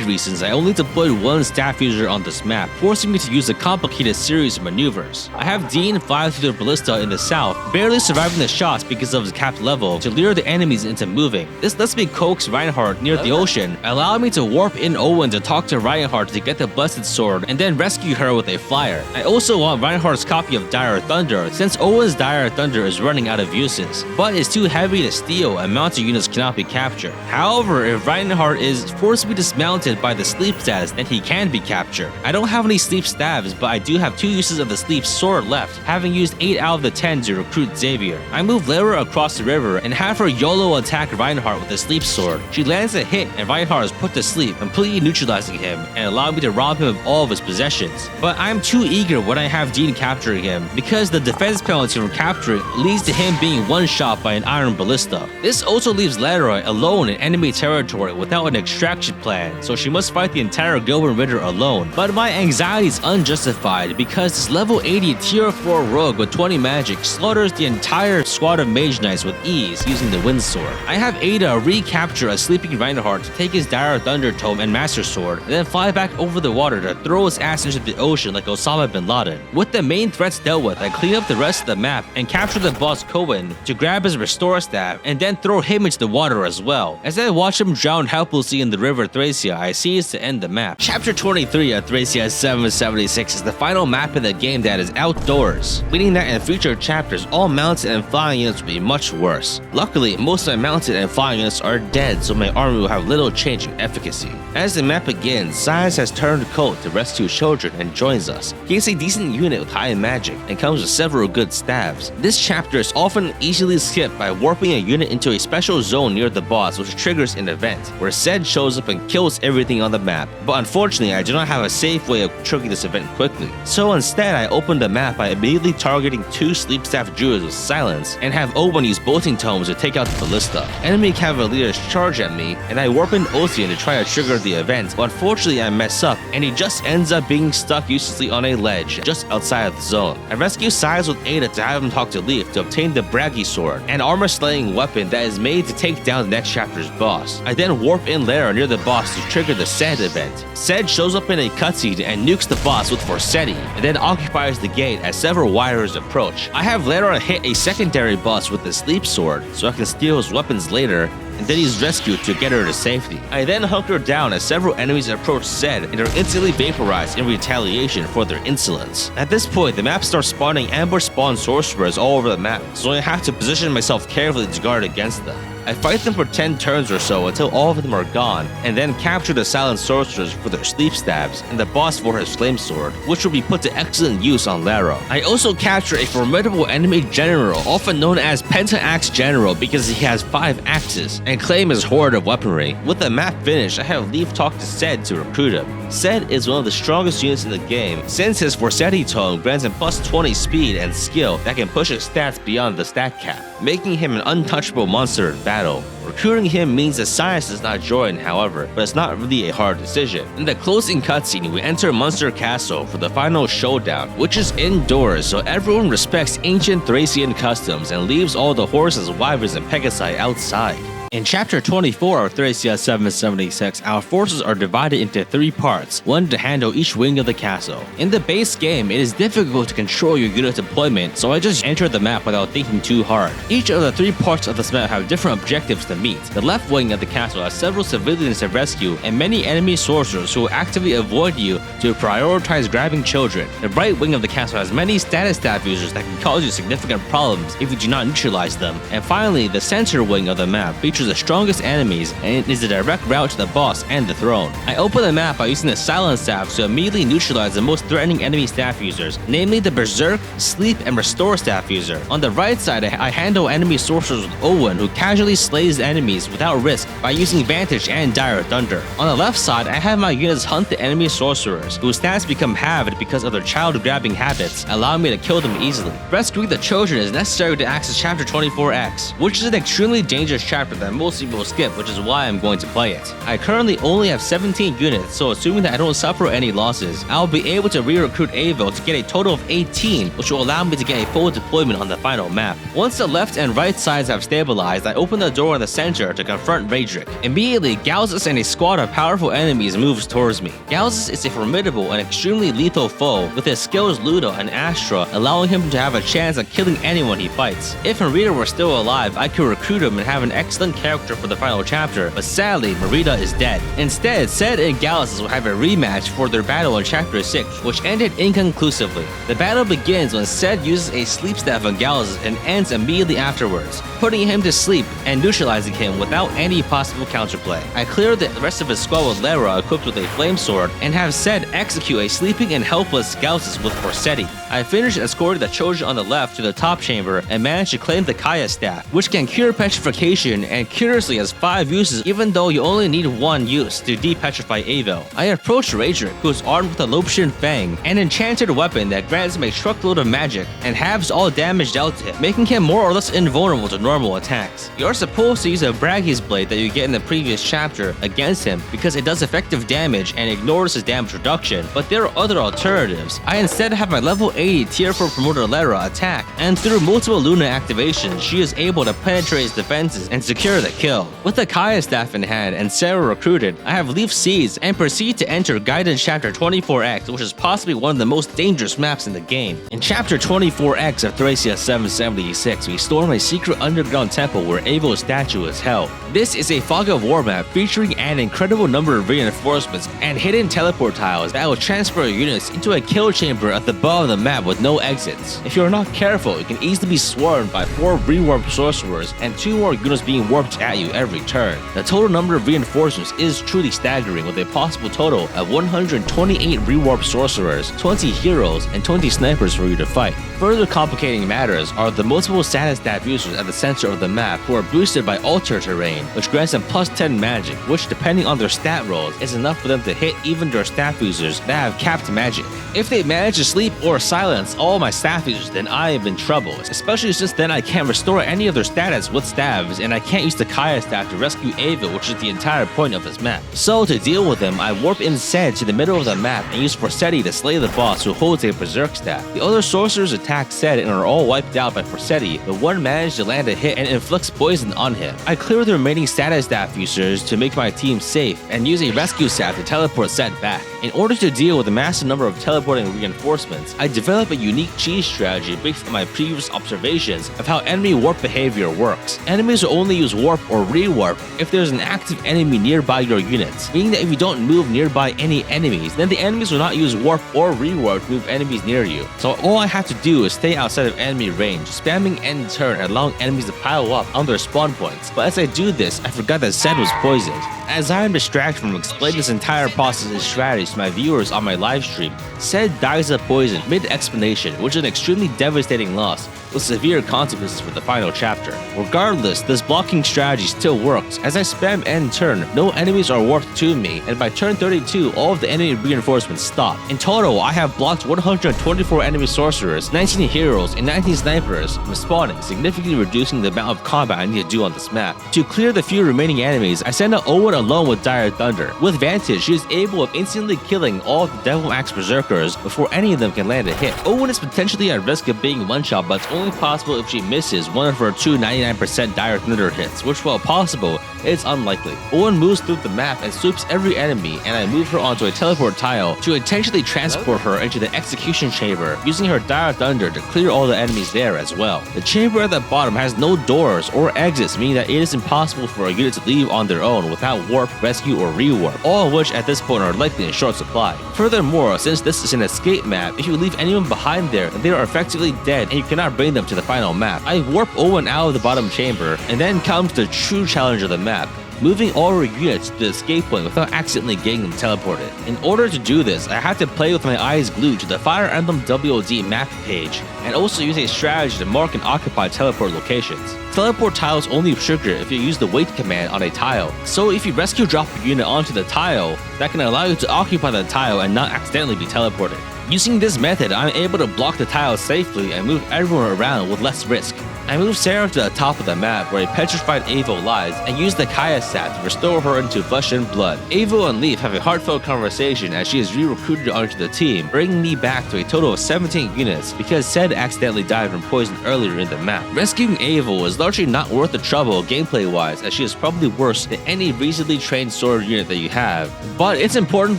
S1: reasons, I only deployed one staff user on this map, forcing me to use a complicated series of maneuvers. I have Dean fly through the ballista in the south, barely surviving the shots because of his capped level, to lure the enemies into moving. This lets me coax Reinhardt near the ocean, allowing me to warp in Owen to talk to Reinhardt to get the Blessed Sword and then rescue her with a flyer. I also want Reinhardt's copy of Dire Thunder, since Owen's Dire Thunder is running out of uses, but is too heavy to steal and mounted units cannot be captured. However, if Reinhardt is forcibly dismounted by the sleep status, then he can be captured. I don't have any sleep staves, but I do have 2 uses of the sleep sword left, having used 8 out of the 10 to recruit Xavier. I move Lara across the river and have her YOLO attack Reinhardt with the sleep sword. sword. She lands a hit and Reinhardt is put to sleep, completely neutralizing him and allowing me to rob him of all of his possessions. But I'm too eager when I have Dean capturing him, because the defense penalty from capturing leads to him being one-shot by an iron ballista. This also leaves Leroy alone in enemy territory without an extraction plan, so she must fight the entire Goblin Ritter alone. But my anxiety is unjustified because this level 80 tier 4 rogue with 20 magic slaughters the entire squad of Mage Knights with ease using the Wind Sword. I have Ada recapture a sleeping Reinhardt to take his Dire Thunder Tome and Master Sword, and then fly back over the water to throw his ass into the ocean like Osama bin Laden. With the main threats dealt with, I clean up the rest of the map and capture the boss Cohen to grab his Restore Staff and then throw him into the water as well. As I watch him drown helplessly in the river Thracia, I seize to end the map. Chapter 23 of Thracia 776 is the final map in the game that is outdoors, meaning that in future chapters all mounted and flying units will be much worse. Luckily, most of my mounted and flying units are dead, so my army will have little change in efficacy. As the map begins, Science has turned coat to rescue children and joins us. He is a decent unit with high magic and comes with several good staves. This chapter is often easily skipped by warping a unit into a special zone near the boss, which triggers an event where Zed shows up and kills everything on the map. But unfortunately, I do not have a safe way of triggering this event quickly. So instead, I open the map by immediately targeting 2 Sleep Staff Druids with Silence and have Owen use Bolting Tomes to take out the ballista. Enemy Cavaliers charge at me, and I warp in Ocean to try to trigger the event, but unfortunately I mess up, and he just ends up being stuck uselessly on a ledge just outside of the zone. I rescue Size with Ada to have him talk to Leaf to obtain the Braggy Sword, an armor-slaying weapon that is made to take down the next chapter's boss. I then warp in Lara near the boss to trigger the Zed event. Zed shows up in a cutscene and nukes the boss with Forsetti, and then occupies the gate as several warriors approach. I have Lara hit a secondary boss with the Sleep Sword, so I can steal his weapons later, and then he's rescued to get her to safety. I then hunker down as several enemies approach Zed and are instantly vaporized in retaliation for their insolence. At this point, the map starts spawning ambush spawn sorcerers all over the map, so I have to position myself carefully to guard against them. I fight them for 10 turns or so until all of them are gone, and then capture the silent sorcerers for their sleep stabs and the boss for his flame sword, which will be put to excellent use on Lara. I also capture a formidable enemy general, often known as Penta-Axe General because he has 5 axes, and claim his horde of weaponry. With the map finished, I have Leaf talk to Zed to recruit him. Zed is one of the strongest units in the game, since his Forsetti Tome grants him plus 20 speed and skill that can push his stats beyond the stat cap, making him an untouchable monster in battle. Recruiting him means that Science does not join, however, but it's not really a hard decision. In the closing cutscene, we enter Munster Castle for the final showdown, which is indoors, so everyone respects ancient Thracian customs and leaves all the horses, wyverns, and pegasi outside. In Chapter 24 of Thracia 776, our forces are divided into 3 parts, one to handle each wing of the castle. In the base game, it is difficult to control your unit deployment, so I just enter the map without thinking too hard. Each of the 3 parts of this map have different objectives to meet. The left wing of the castle has several civilians to rescue and many enemy sorcerers who will actively avoid you to prioritize grabbing children. The right wing of the castle has many status staff users that can cause you significant problems if you do not neutralize them. And finally, the center wing of the map features the strongest enemies and is a direct route to the boss and the throne. I open the map by using the silence staff to immediately neutralize the most threatening enemy staff users, namely the Berserk, Sleep, and Restore staff user. On the right side, I handle enemy sorcerers with Owen, who casually slays enemies without risk by using Vantage and Dire Thunder. On the left side, I have my units hunt the enemy sorcerers, whose stats become halved because of their child-grabbing habits, allowing me to kill them easily. Rescuing the children is necessary to access Chapter 24X, which is an extremely dangerous chapter that most people skip, which is why I'm going to play it. I currently only have 17 units, so assuming that I don't suffer any losses, I'll be able to re-recruit Avo to get a total of 18, which will allow me to get a full deployment on the final map. Once the left and right sides have stabilized, I open the door in the center to confront Raedric. Immediately, Galzus and a squad of powerful enemies moves towards me. Galzus is a formidable and extremely lethal foe, with his skills Ludo and Astra allowing him to have a chance at killing anyone he fights. If Marita were still alive, I could recruit him and have an excellent character for the final chapter, but sadly, Marita is dead. Instead, Zed and Galzus will have a rematch for their battle in Chapter 6, which ended inconclusively. The battle begins when Zed uses a sleep staff on Galzus and ends immediately afterwards. putting him to sleep and neutralizing him without any possible counterplay. I clear the rest of his squad with Lara equipped with a flame sword and have Zed execute a sleeping and helpless Scouts with Corsetti. I finish escorting the children on the left to the top chamber and manage to claim the Kaya staff, which can cure petrification and curiously has 5 uses even though you only need 1 use to depetrify Avel. I approach Raedric, who is armed with a Loptian Fang, an enchanted weapon that grants him a truckload of magic and halves all damage dealt to him, making him more or less invulnerable to normal attacks. You are supposed to use a Braggy's blade that you get in the previous chapter against him because it does effective damage and ignores his damage reduction, but there are other alternatives. I instead have my level 80 tier 4 promoter Lara attack, and through multiple Luna activations, she is able to penetrate his defenses and secure the kill. With the Kaya staff in hand and Sarah recruited, I have Leaf seized and proceed to enter Guidance Chapter 24X, which is possibly one of the most dangerous maps in the game. In Chapter 24X of Thracia 776, we storm a secret underground temple where Avel's statue is held. This is a Fog of War map featuring an incredible number of reinforcements and hidden teleport tiles that will transfer units into a kill chamber at the bottom of the map with no exits. If you're not careful, you can easily be swarmed by 4 rewarp sorcerers and 2 more units being warped at you every turn. The total number of reinforcements is truly staggering, with a possible total of 128 rewarp sorcerers, 20 heroes, and 20 snipers for you to fight. Further complicating matters are the multiple status staff users at the center of the map who are boosted by Alter Terrain, which grants them plus 10 magic, which depending on their stat rolls is enough for them to hit even their staff users that have capped magic. If they manage to sleep or silence all my staff users, then I am in trouble, especially since then I can't restore any of their status with staves, and I can't use the Kaya staff to rescue Avel, which is the entire point of this map. So to deal with them, I warp in Zed to the middle of the map and use Corsetti to slay the boss who holds a berserk staff. The other sorcerers attack Zed and are all wiped out by Corsetti, but one managed to land a hit and inflicts poison on him. I clear the remaining status staff users to make my team safe and use a rescue staff to teleport Zed back. In order to deal with the massive number of teleporting reinforcements, I develop a unique cheese strategy based on my previous observations of how enemy warp behavior works. Enemies will only use warp or rewarp if there's an active enemy nearby your units, meaning that if you don't move nearby any enemies, then the enemies will not use warp or rewarp to move enemies near you. So all I have to do is stay outside of enemy range, spamming end turn and allowing enemies to pile up on their spawn points. But as I do this, I forgot that Zed was poisoned. As I am distracted from explaining this entire process and strategy to my viewers on my live stream, Zed dies of poison mid-explanation, which is an extremely devastating loss with severe consequences for the final chapter. Regardless, this blocking strategy still works. As I spam end turn, no enemies are warped to me, and by turn 32, all of the enemy reinforcements stop. In total, I have blocked 124 enemy sorcerers, 19 heroes, and 19 snipers from spawning, significantly reducing the amount of combat I need to do on this map. To clear the few remaining enemies, I send out Owen alone with Dire Thunder. With Vantage, she is able of instantly killing all of the Devil Axe Berserkers before any of them can land a hit. Owen is potentially at risk of being one-shot, but it's only possible if she misses one of her 2 99% Dire Thunder hits, which while possible, is unlikely. Owen moves through the map and sweeps every enemy, and I move her onto a teleport tile to intentionally transport her into the execution chamber, using her Dire Thunder to clear all the enemies there as well. The chamber at the bottom has no doors or exits, meaning that it is impossible for a unit to leave on their own without warp, rescue, or rewarp, all of which at this point are likely in short supply. Furthermore, since this is an escape map, if you leave anyone behind there, they are effectively dead and you cannot bring them to the final map. I warp Owen out of the bottom chamber, and then comes the true challenge of the map, moving all our units to the escape point without accidentally getting them teleported. In order to do this, I have to play with my eyes glued to the Fire Emblem WOD map page, and also use a strategy to mark and occupy teleport locations. Teleport tiles only trigger if you use the wait command on a tile, so if you rescue drop a unit onto the tile, that can allow you to occupy the tile and not accidentally be teleported. Using this method, I'm able to block the tiles safely and move everyone around with less risk. I move Sarah to the top of the map where a petrified Avel lies and use the Kaya staff to restore her into flesh and blood. Avel and Leaf have a heartfelt conversation as she is re-recruited onto the team, bringing me back to a total of 17 units because Zed accidentally died from poison earlier in the map. Rescuing Avel is largely not worth the trouble gameplay-wise, as she is probably worse than any recently trained sword unit that you have. But it's important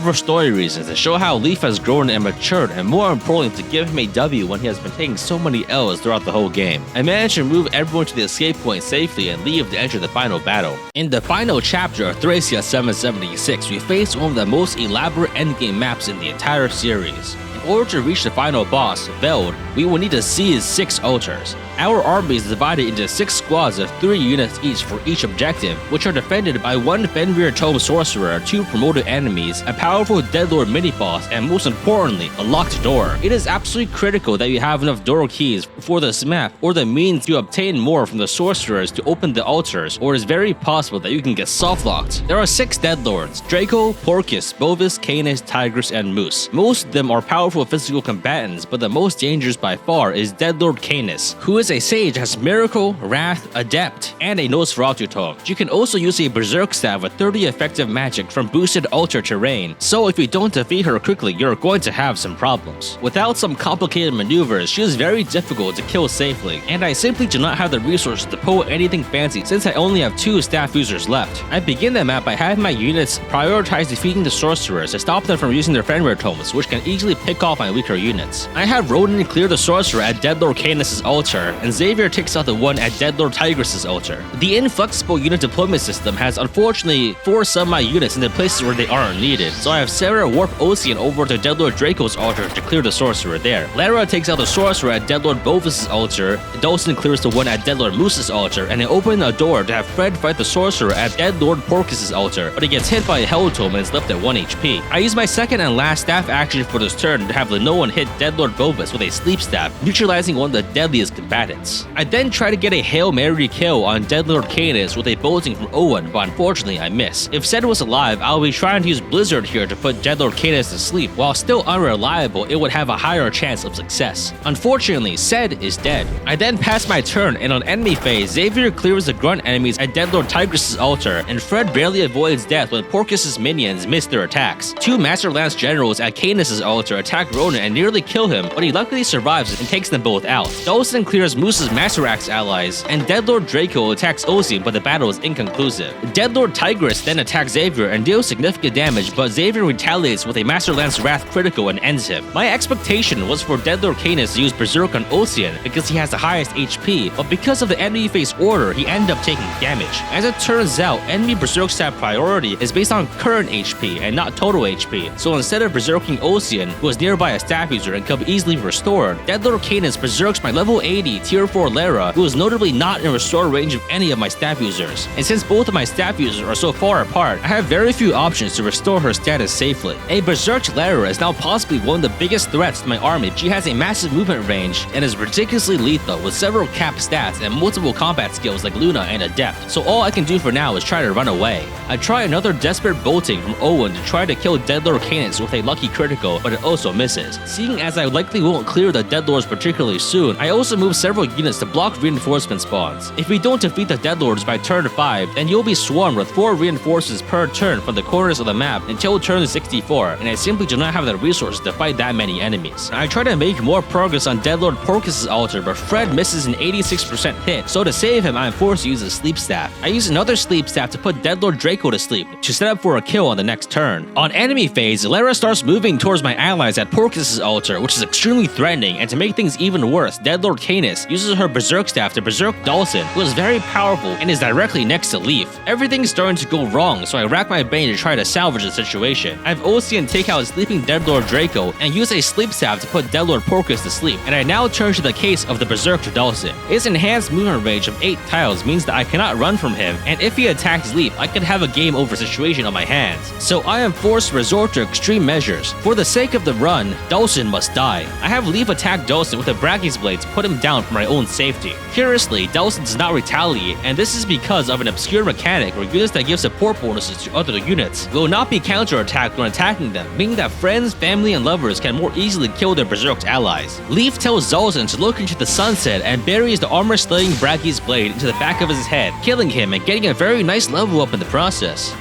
S1: for story reasons to show how Leaf has grown and matured, and more importantly to give him a W when he has been taking so many L's throughout the whole game. I managed to move everyone to the escape point safely and leave to enter the final battle. In the final chapter of Thracia 776, we face one of the most elaborate endgame maps in the entire series. In order to reach the final boss, Veld, we will need to seize 6 altars. Our army is divided into 6 squads of 3 units each for each objective, which are defended by 1 Fenrir Tome Sorcerer, 2 promoted enemies, a powerful Deadlord mini-boss, and most importantly, a locked door. It is absolutely critical that you have enough door keys for this map or the means to obtain more from the sorcerers to open the altars, or it is very possible that you can get soft-locked. There are 6 Deadlords: Draco, Porcus, Bovis, Canis, Tigris, and Moose. Most of them are powerful physical combatants, but the most dangerous by far is Deadlord Canis, who is a sage, has Miracle, Wrath, Adept, and a Nosferatu tome. You can also use a Berserk Staff with 30 effective magic from boosted altar terrain, so if you don't defeat her quickly, you're going to have some problems. Without some complicated maneuvers, she is very difficult to kill safely, and I simply do not have the resources to pull anything fancy since I only have 2 staff users left. I begin the map by having my units prioritize defeating the sorcerers to stop them from using their Fenrir tomes, which can easily pick off my weaker units. I have Ronan clear the sorcerer at Deadlord Canis' altar, and Xavier takes out the one at Deadlord Tigris' altar. The inflexible unit deployment system has unfortunately forced some of my units into places where they aren't needed, so I have Sarah warp Ocean over to Deadlord Draco's altar to clear the sorcerer there. Lara takes out the sorcerer at Deadlord Bovis' altar, Dawson clears the one at Deadlord Moose's altar, and I open a door to have Fred fight the sorcerer at Deadlord Porcus' altar, but he gets hit by a Hell Tome and is left at 1 HP. I use my second and last staff action for this turn to have Lenoan hit Deadlord Bovis with a sleep staff, neutralizing one of the deadliest combatants. I then try to get a Hail Mary kill on Deadlord Canis with a bolting from Owen, but unfortunately I miss. If Zed was alive, I would be trying to use Blizzard here to put Deadlord Canis to sleep. While still unreliable, it would have a higher chance of success. Unfortunately, Zed is dead. I then pass my turn, and on enemy phase, Xavier clears the grunt enemies at Deadlord Tigris' altar, and Fred barely avoids death when Porcus' minions miss their attacks. 2 Master Lance generals at Canis' altar attack Ronan and nearly kill him, but he luckily survives and takes them both out. Dawson clears Moose's Master Axe allies, and Deadlord Draco attacks Ocean, but the battle is inconclusive. Deadlord Tigris then attacks Xavier and deals significant damage, but Xavier retaliates with a Master Lance Wrath critical and ends him. My expectation was for Deadlord Canis to use Berserk on Ocean because he has the highest HP, but because of the enemy phase order, he ended up taking damage. As it turns out, enemy Berserk Staff priority is based on current HP and not total HP, so instead of Berserking Ocean, who is nearby a staff user and could be easily restored, Deadlord Canis berserks my level 80 tier 4 Lara, who is notably not in restore range of any of my staff users. And since both of my staff users are so far apart, I have very few options to restore her status safely. A berserked Lara is now possibly one of the biggest threats to my army. She has a massive movement range and is ridiculously lethal with several capped stats and multiple combat skills like Luna and Adept, so all I can do for now is try to run away. I try another desperate bolting from Owen to try to kill Deadlord Canis with a lucky critical, but it also misses. Seeing as I likely won't clear the Deadlords particularly soon, I also move several units to block reinforcement spawns. If we don't defeat the Deadlords by turn 5, then you'll be swarmed with 4 reinforcements per turn from the corners of the map until turn 64, and I simply do not have the resources to fight that many enemies. I try to make more progress on Deadlord Porcus' altar, but Fred misses an 86% hit, so to save him I am forced to use a sleep staff. I use another sleep staff to put Deadlord Draco to sleep, to set up for a kill on the next turn. On enemy phase, Lara starts moving towards my allies at Porcus' altar, which is extremely threatening, and to make things even worse, Deadlord Canis uses her Berserk staff to berserk Dawson, who is very powerful and is directly next to Leaf. Everything's starting to go wrong, so I rack my brain to try to salvage the situation. I have Ocean take out sleeping Deadlord Draco and use a sleep staff to put Deadlord Porcus to sleep, and I now turn to the case of the berserked Dawson. His enhanced movement range of 8 tiles means that I cannot run from him, and if he attacks Leaf, I could have a game over situation on my hands. So I am forced to resort to extreme measures. For the sake of the run, Dawson must die. I have Leaf attack Dawson with a Brachys Blade to put him down for my own safety. Curiously, Dawson does not retaliate, and this is because of an obscure mechanic where units that give support bonuses to other units will not be counterattacked when attacking them, meaning that friends, family, and lovers can more easily kill their berserked allies. Leaf tells Zolzan to look into the sunset and buries the armor-slaying Brachys Blade into the back of his head, killing him and getting a very nice level up in the process.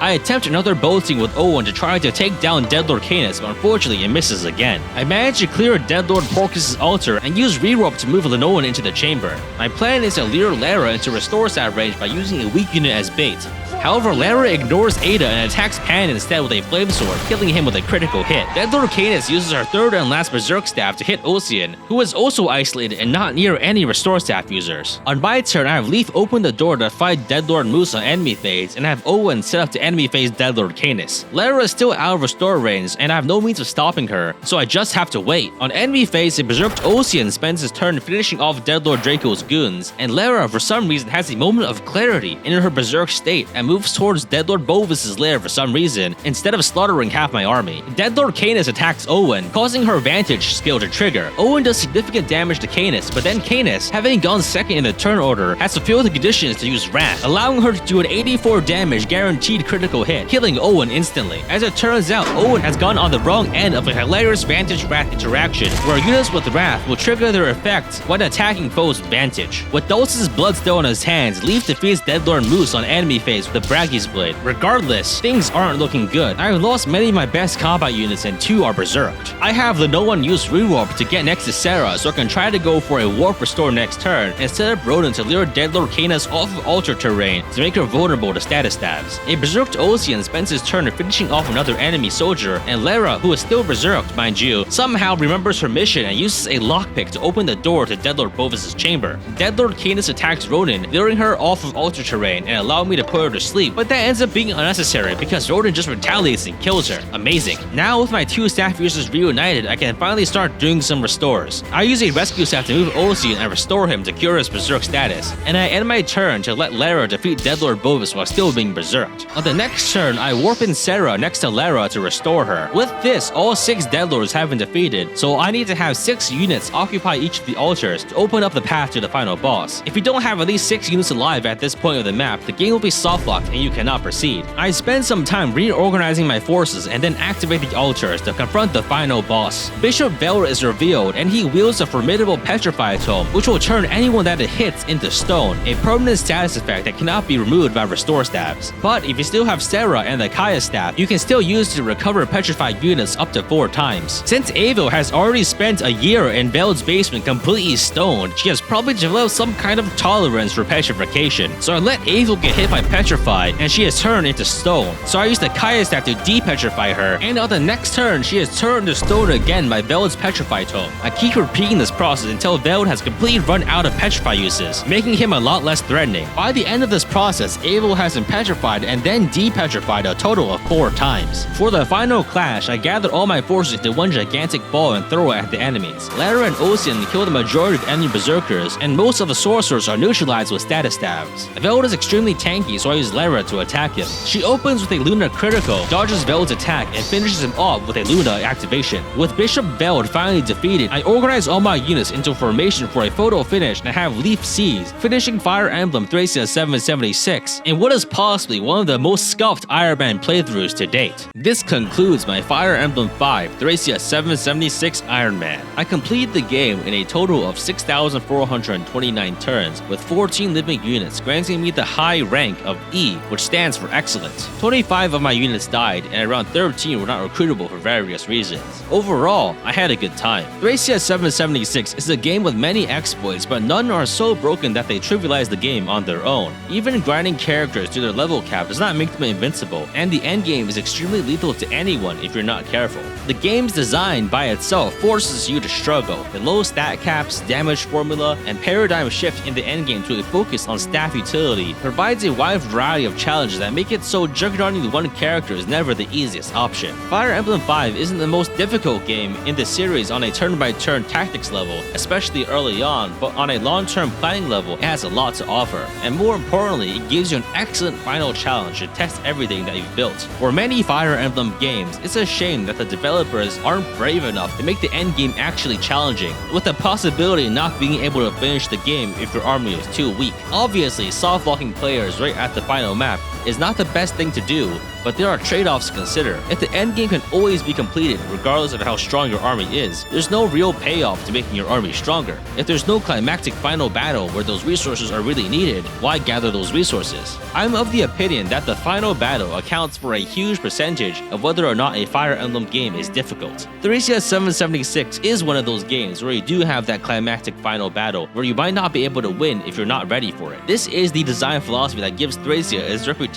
S1: I attempt another bolting with Owen to try to take down Deadlord Canis, but unfortunately it misses again. I manage to clear Deadlord Porcus' altar and use Rerope to move Lenoan into the chamber. My plan is to lure Lara into restore stat range by using a weak unit as bait. However, Lara ignores Ada and attacks Pan instead with a flame sword, killing him with a critical hit. Deadlord Canis uses her third and last berserk staff to hit Ocean, who is also isolated and not near any restore staff users. On my turn, I have Leaf open the door to fight Deadlord Moose on enemy phase, and I have Owen set up to end enemy phase Deadlord Canis. Lara is still out of restore range, and I have no means of stopping her, so I just have to wait. On enemy phase, a berserked Ocean spends his turn finishing off Deadlord Draco's goons, and Lara for some reason has a moment of clarity in her berserk state and moves towards Deadlord Bovis' lair for some reason, instead of slaughtering half my army. Deadlord Canis attacks Owen, causing her Vantage skill to trigger. Owen does significant damage to Canis, but then Canis, having gone second in the turn order, has fulfilled the conditions to use Wrath, allowing her to do an 84 damage guaranteed critical hit, killing Owen instantly. As it turns out, Owen has gone on the wrong end of a hilarious Vantage Wrath interaction, where units with Wrath will trigger their effect when attacking foes with Vantage. With Dulce's blood still in his hands, Leaf defeats Deadlord Moose on enemy phase with the Braggy's Blade. Regardless, things aren't looking good. I have lost many of my best combat units and 2 are berserked. I have the no one use rewarp to get next to Sarah, so I can try to go for a warp restore next turn and set up Rodan to lure Deadlord Canis off of altar terrain to make her vulnerable to status stabs. A berserked Ocean spends his turn finishing off another enemy soldier, and Lara, who is still berserked mind you, somehow remembers her mission and uses a lockpick to open the door to Deadlord Bovis' chamber. Deadlord Canis attacks Rodan, luring her off of altar terrain and allowing me to put her to sleep, but that ends up being unnecessary because Rodan just retaliates and kills her. Amazing. Now with my 2 staff users reunited, I can finally start doing some restores. I use a rescue staff to move Ocean and restore him to cure his berserk status, and I end my turn to let Lara defeat Deadlord Bovis while still being berserked. On the next turn, I warp in Sarah next to Lara to restore her. With this, all 6 Deadlords have been defeated, so I need to have 6 units occupy each of the altars to open up the path to the final boss. If you don't have at least 6 units alive at this point of the map, the game will be soft-locked and you cannot proceed. I spend some time reorganizing my forces and then activate the altars to confront the final boss. Bishop Veld is revealed, and he wields a formidable Petrify Tome, which will turn anyone that it hits into stone, a permanent status effect that cannot be removed by restore stabs. But if you still have Sarah and the Kaya staff, you can still use it to recover petrified units up to 4 times. Since Avo has already spent a year in Veld's basement completely stoned, she has probably developed some kind of tolerance for petrification. So I let Avo get hit by Petrify, and she has turned into stone. So I use the Kaya staff to de-petrify her, and on the next turn, she is turned to stone again by Veld's Petrify Tome. I keep repeating this process until Veld has completely run out of Petrify uses, making him a lot less threatening. By the end of this process, Avo has been petrified and then de-petrified a total of 4 times. For the final clash, I gathered all my forces into one gigantic ball and throw it at the enemies. Lara and Ocean kill the majority of enemy berserkers, and most of the sorcerers are neutralized with status stabs. Veld is extremely tanky, so I use Lara to attack him. She opens with a Luna critical, dodges Veld's attack, and finishes him off with a Luna activation. With Bishop Veld finally defeated, I organize all my units into formation for a photo finish and have Leaf seize, finishing Fire Emblem Thracia 776 in what is possibly one of the most scuffed Ironman playthroughs to date. This concludes my Fire Emblem 5 Thracia 776 Ironman. I completed the game in a total of 6,429 turns with 14 living units, granting me the high rank of E, which stands for excellent. 25 of my units died, and around 13 were not recruitable for various reasons. Overall, I had a good time. Thracia 776 is a game with many exploits, but none are so broken that they trivialize the game on their own. Even grinding characters to their level cap does not make them invincible, and the endgame is extremely lethal to anyone if you're not careful. The game's design by itself forces you to struggle. The low stat caps, damage formula, and paradigm shift in the endgame to a focus on staff utility provides a wide variety of challenges that make it so juggernauting one character is never the easiest option. Fire Emblem 5 isn't the most difficult game in the series on a turn-by-turn tactics level, especially early on, but on a long-term planning level, it has a lot to offer. And more importantly, it gives you an excellent final challenge to test everything that you've built. For many Fire Emblem games, it's a shame that the developers aren't brave enough to make the endgame actually challenging, with the possibility of not being able to finish the game if your army is too weak. Obviously, soft-locking players right at the final map is not the best thing to do, but there are trade-offs to consider. If the endgame can always be completed regardless of how strong your army is, there's no real payoff to making your army stronger. If there's no climactic final battle where those resources are really needed, why gather those resources? I'm of the opinion that the final battle accounts for a huge percentage of whether or not a Fire Emblem game is difficult. Thracia 776 is one of those games where you do have that climactic final battle where you might not be able to win if you're not ready for it. This is the design philosophy that gives Thracia its reputation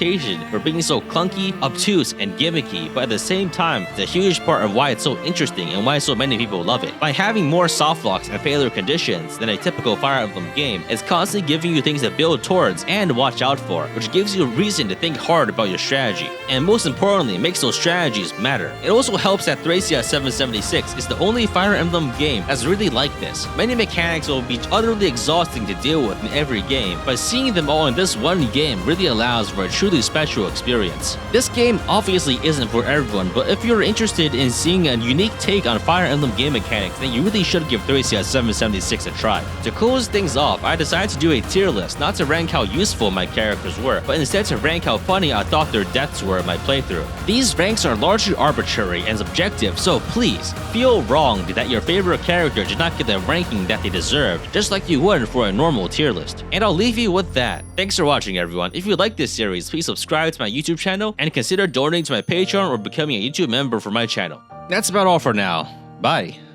S1: for being so clunky, obtuse and gimmicky, but at the same time, it's a huge part of why it's so interesting and why so many people love it. By having more softlocks and failure conditions than a typical Fire Emblem game, it's constantly giving you things to build towards and watch out for, which gives you a reason to think hard about your strategy. And most importantly, it makes those strategies matter. It also helps that Thracia 776 is the only Fire Emblem game that's really like this. Many mechanics will be utterly exhausting to deal with in every game, but seeing them all in this one game really allows for a truly special experience. This game obviously isn't for everyone, but if you're interested in seeing a unique take on Fire Emblem game mechanics, then you really should give Thracia 776 a try. To close things off, I decided to do a tier list, not to rank how useful my characters were, but instead to rank how funny I thought their deaths were in my playthrough. These ranks are largely arbitrary and subjective, so please, feel wronged that your favorite character did not get the ranking that they deserved, just like you would for a normal tier list. And I'll leave you with that. Thanks for watching, everyone. If you like this series, please subscribe to my YouTube channel and consider donating to my Patreon or becoming a YouTube member for my channel. That's about all for now. Bye.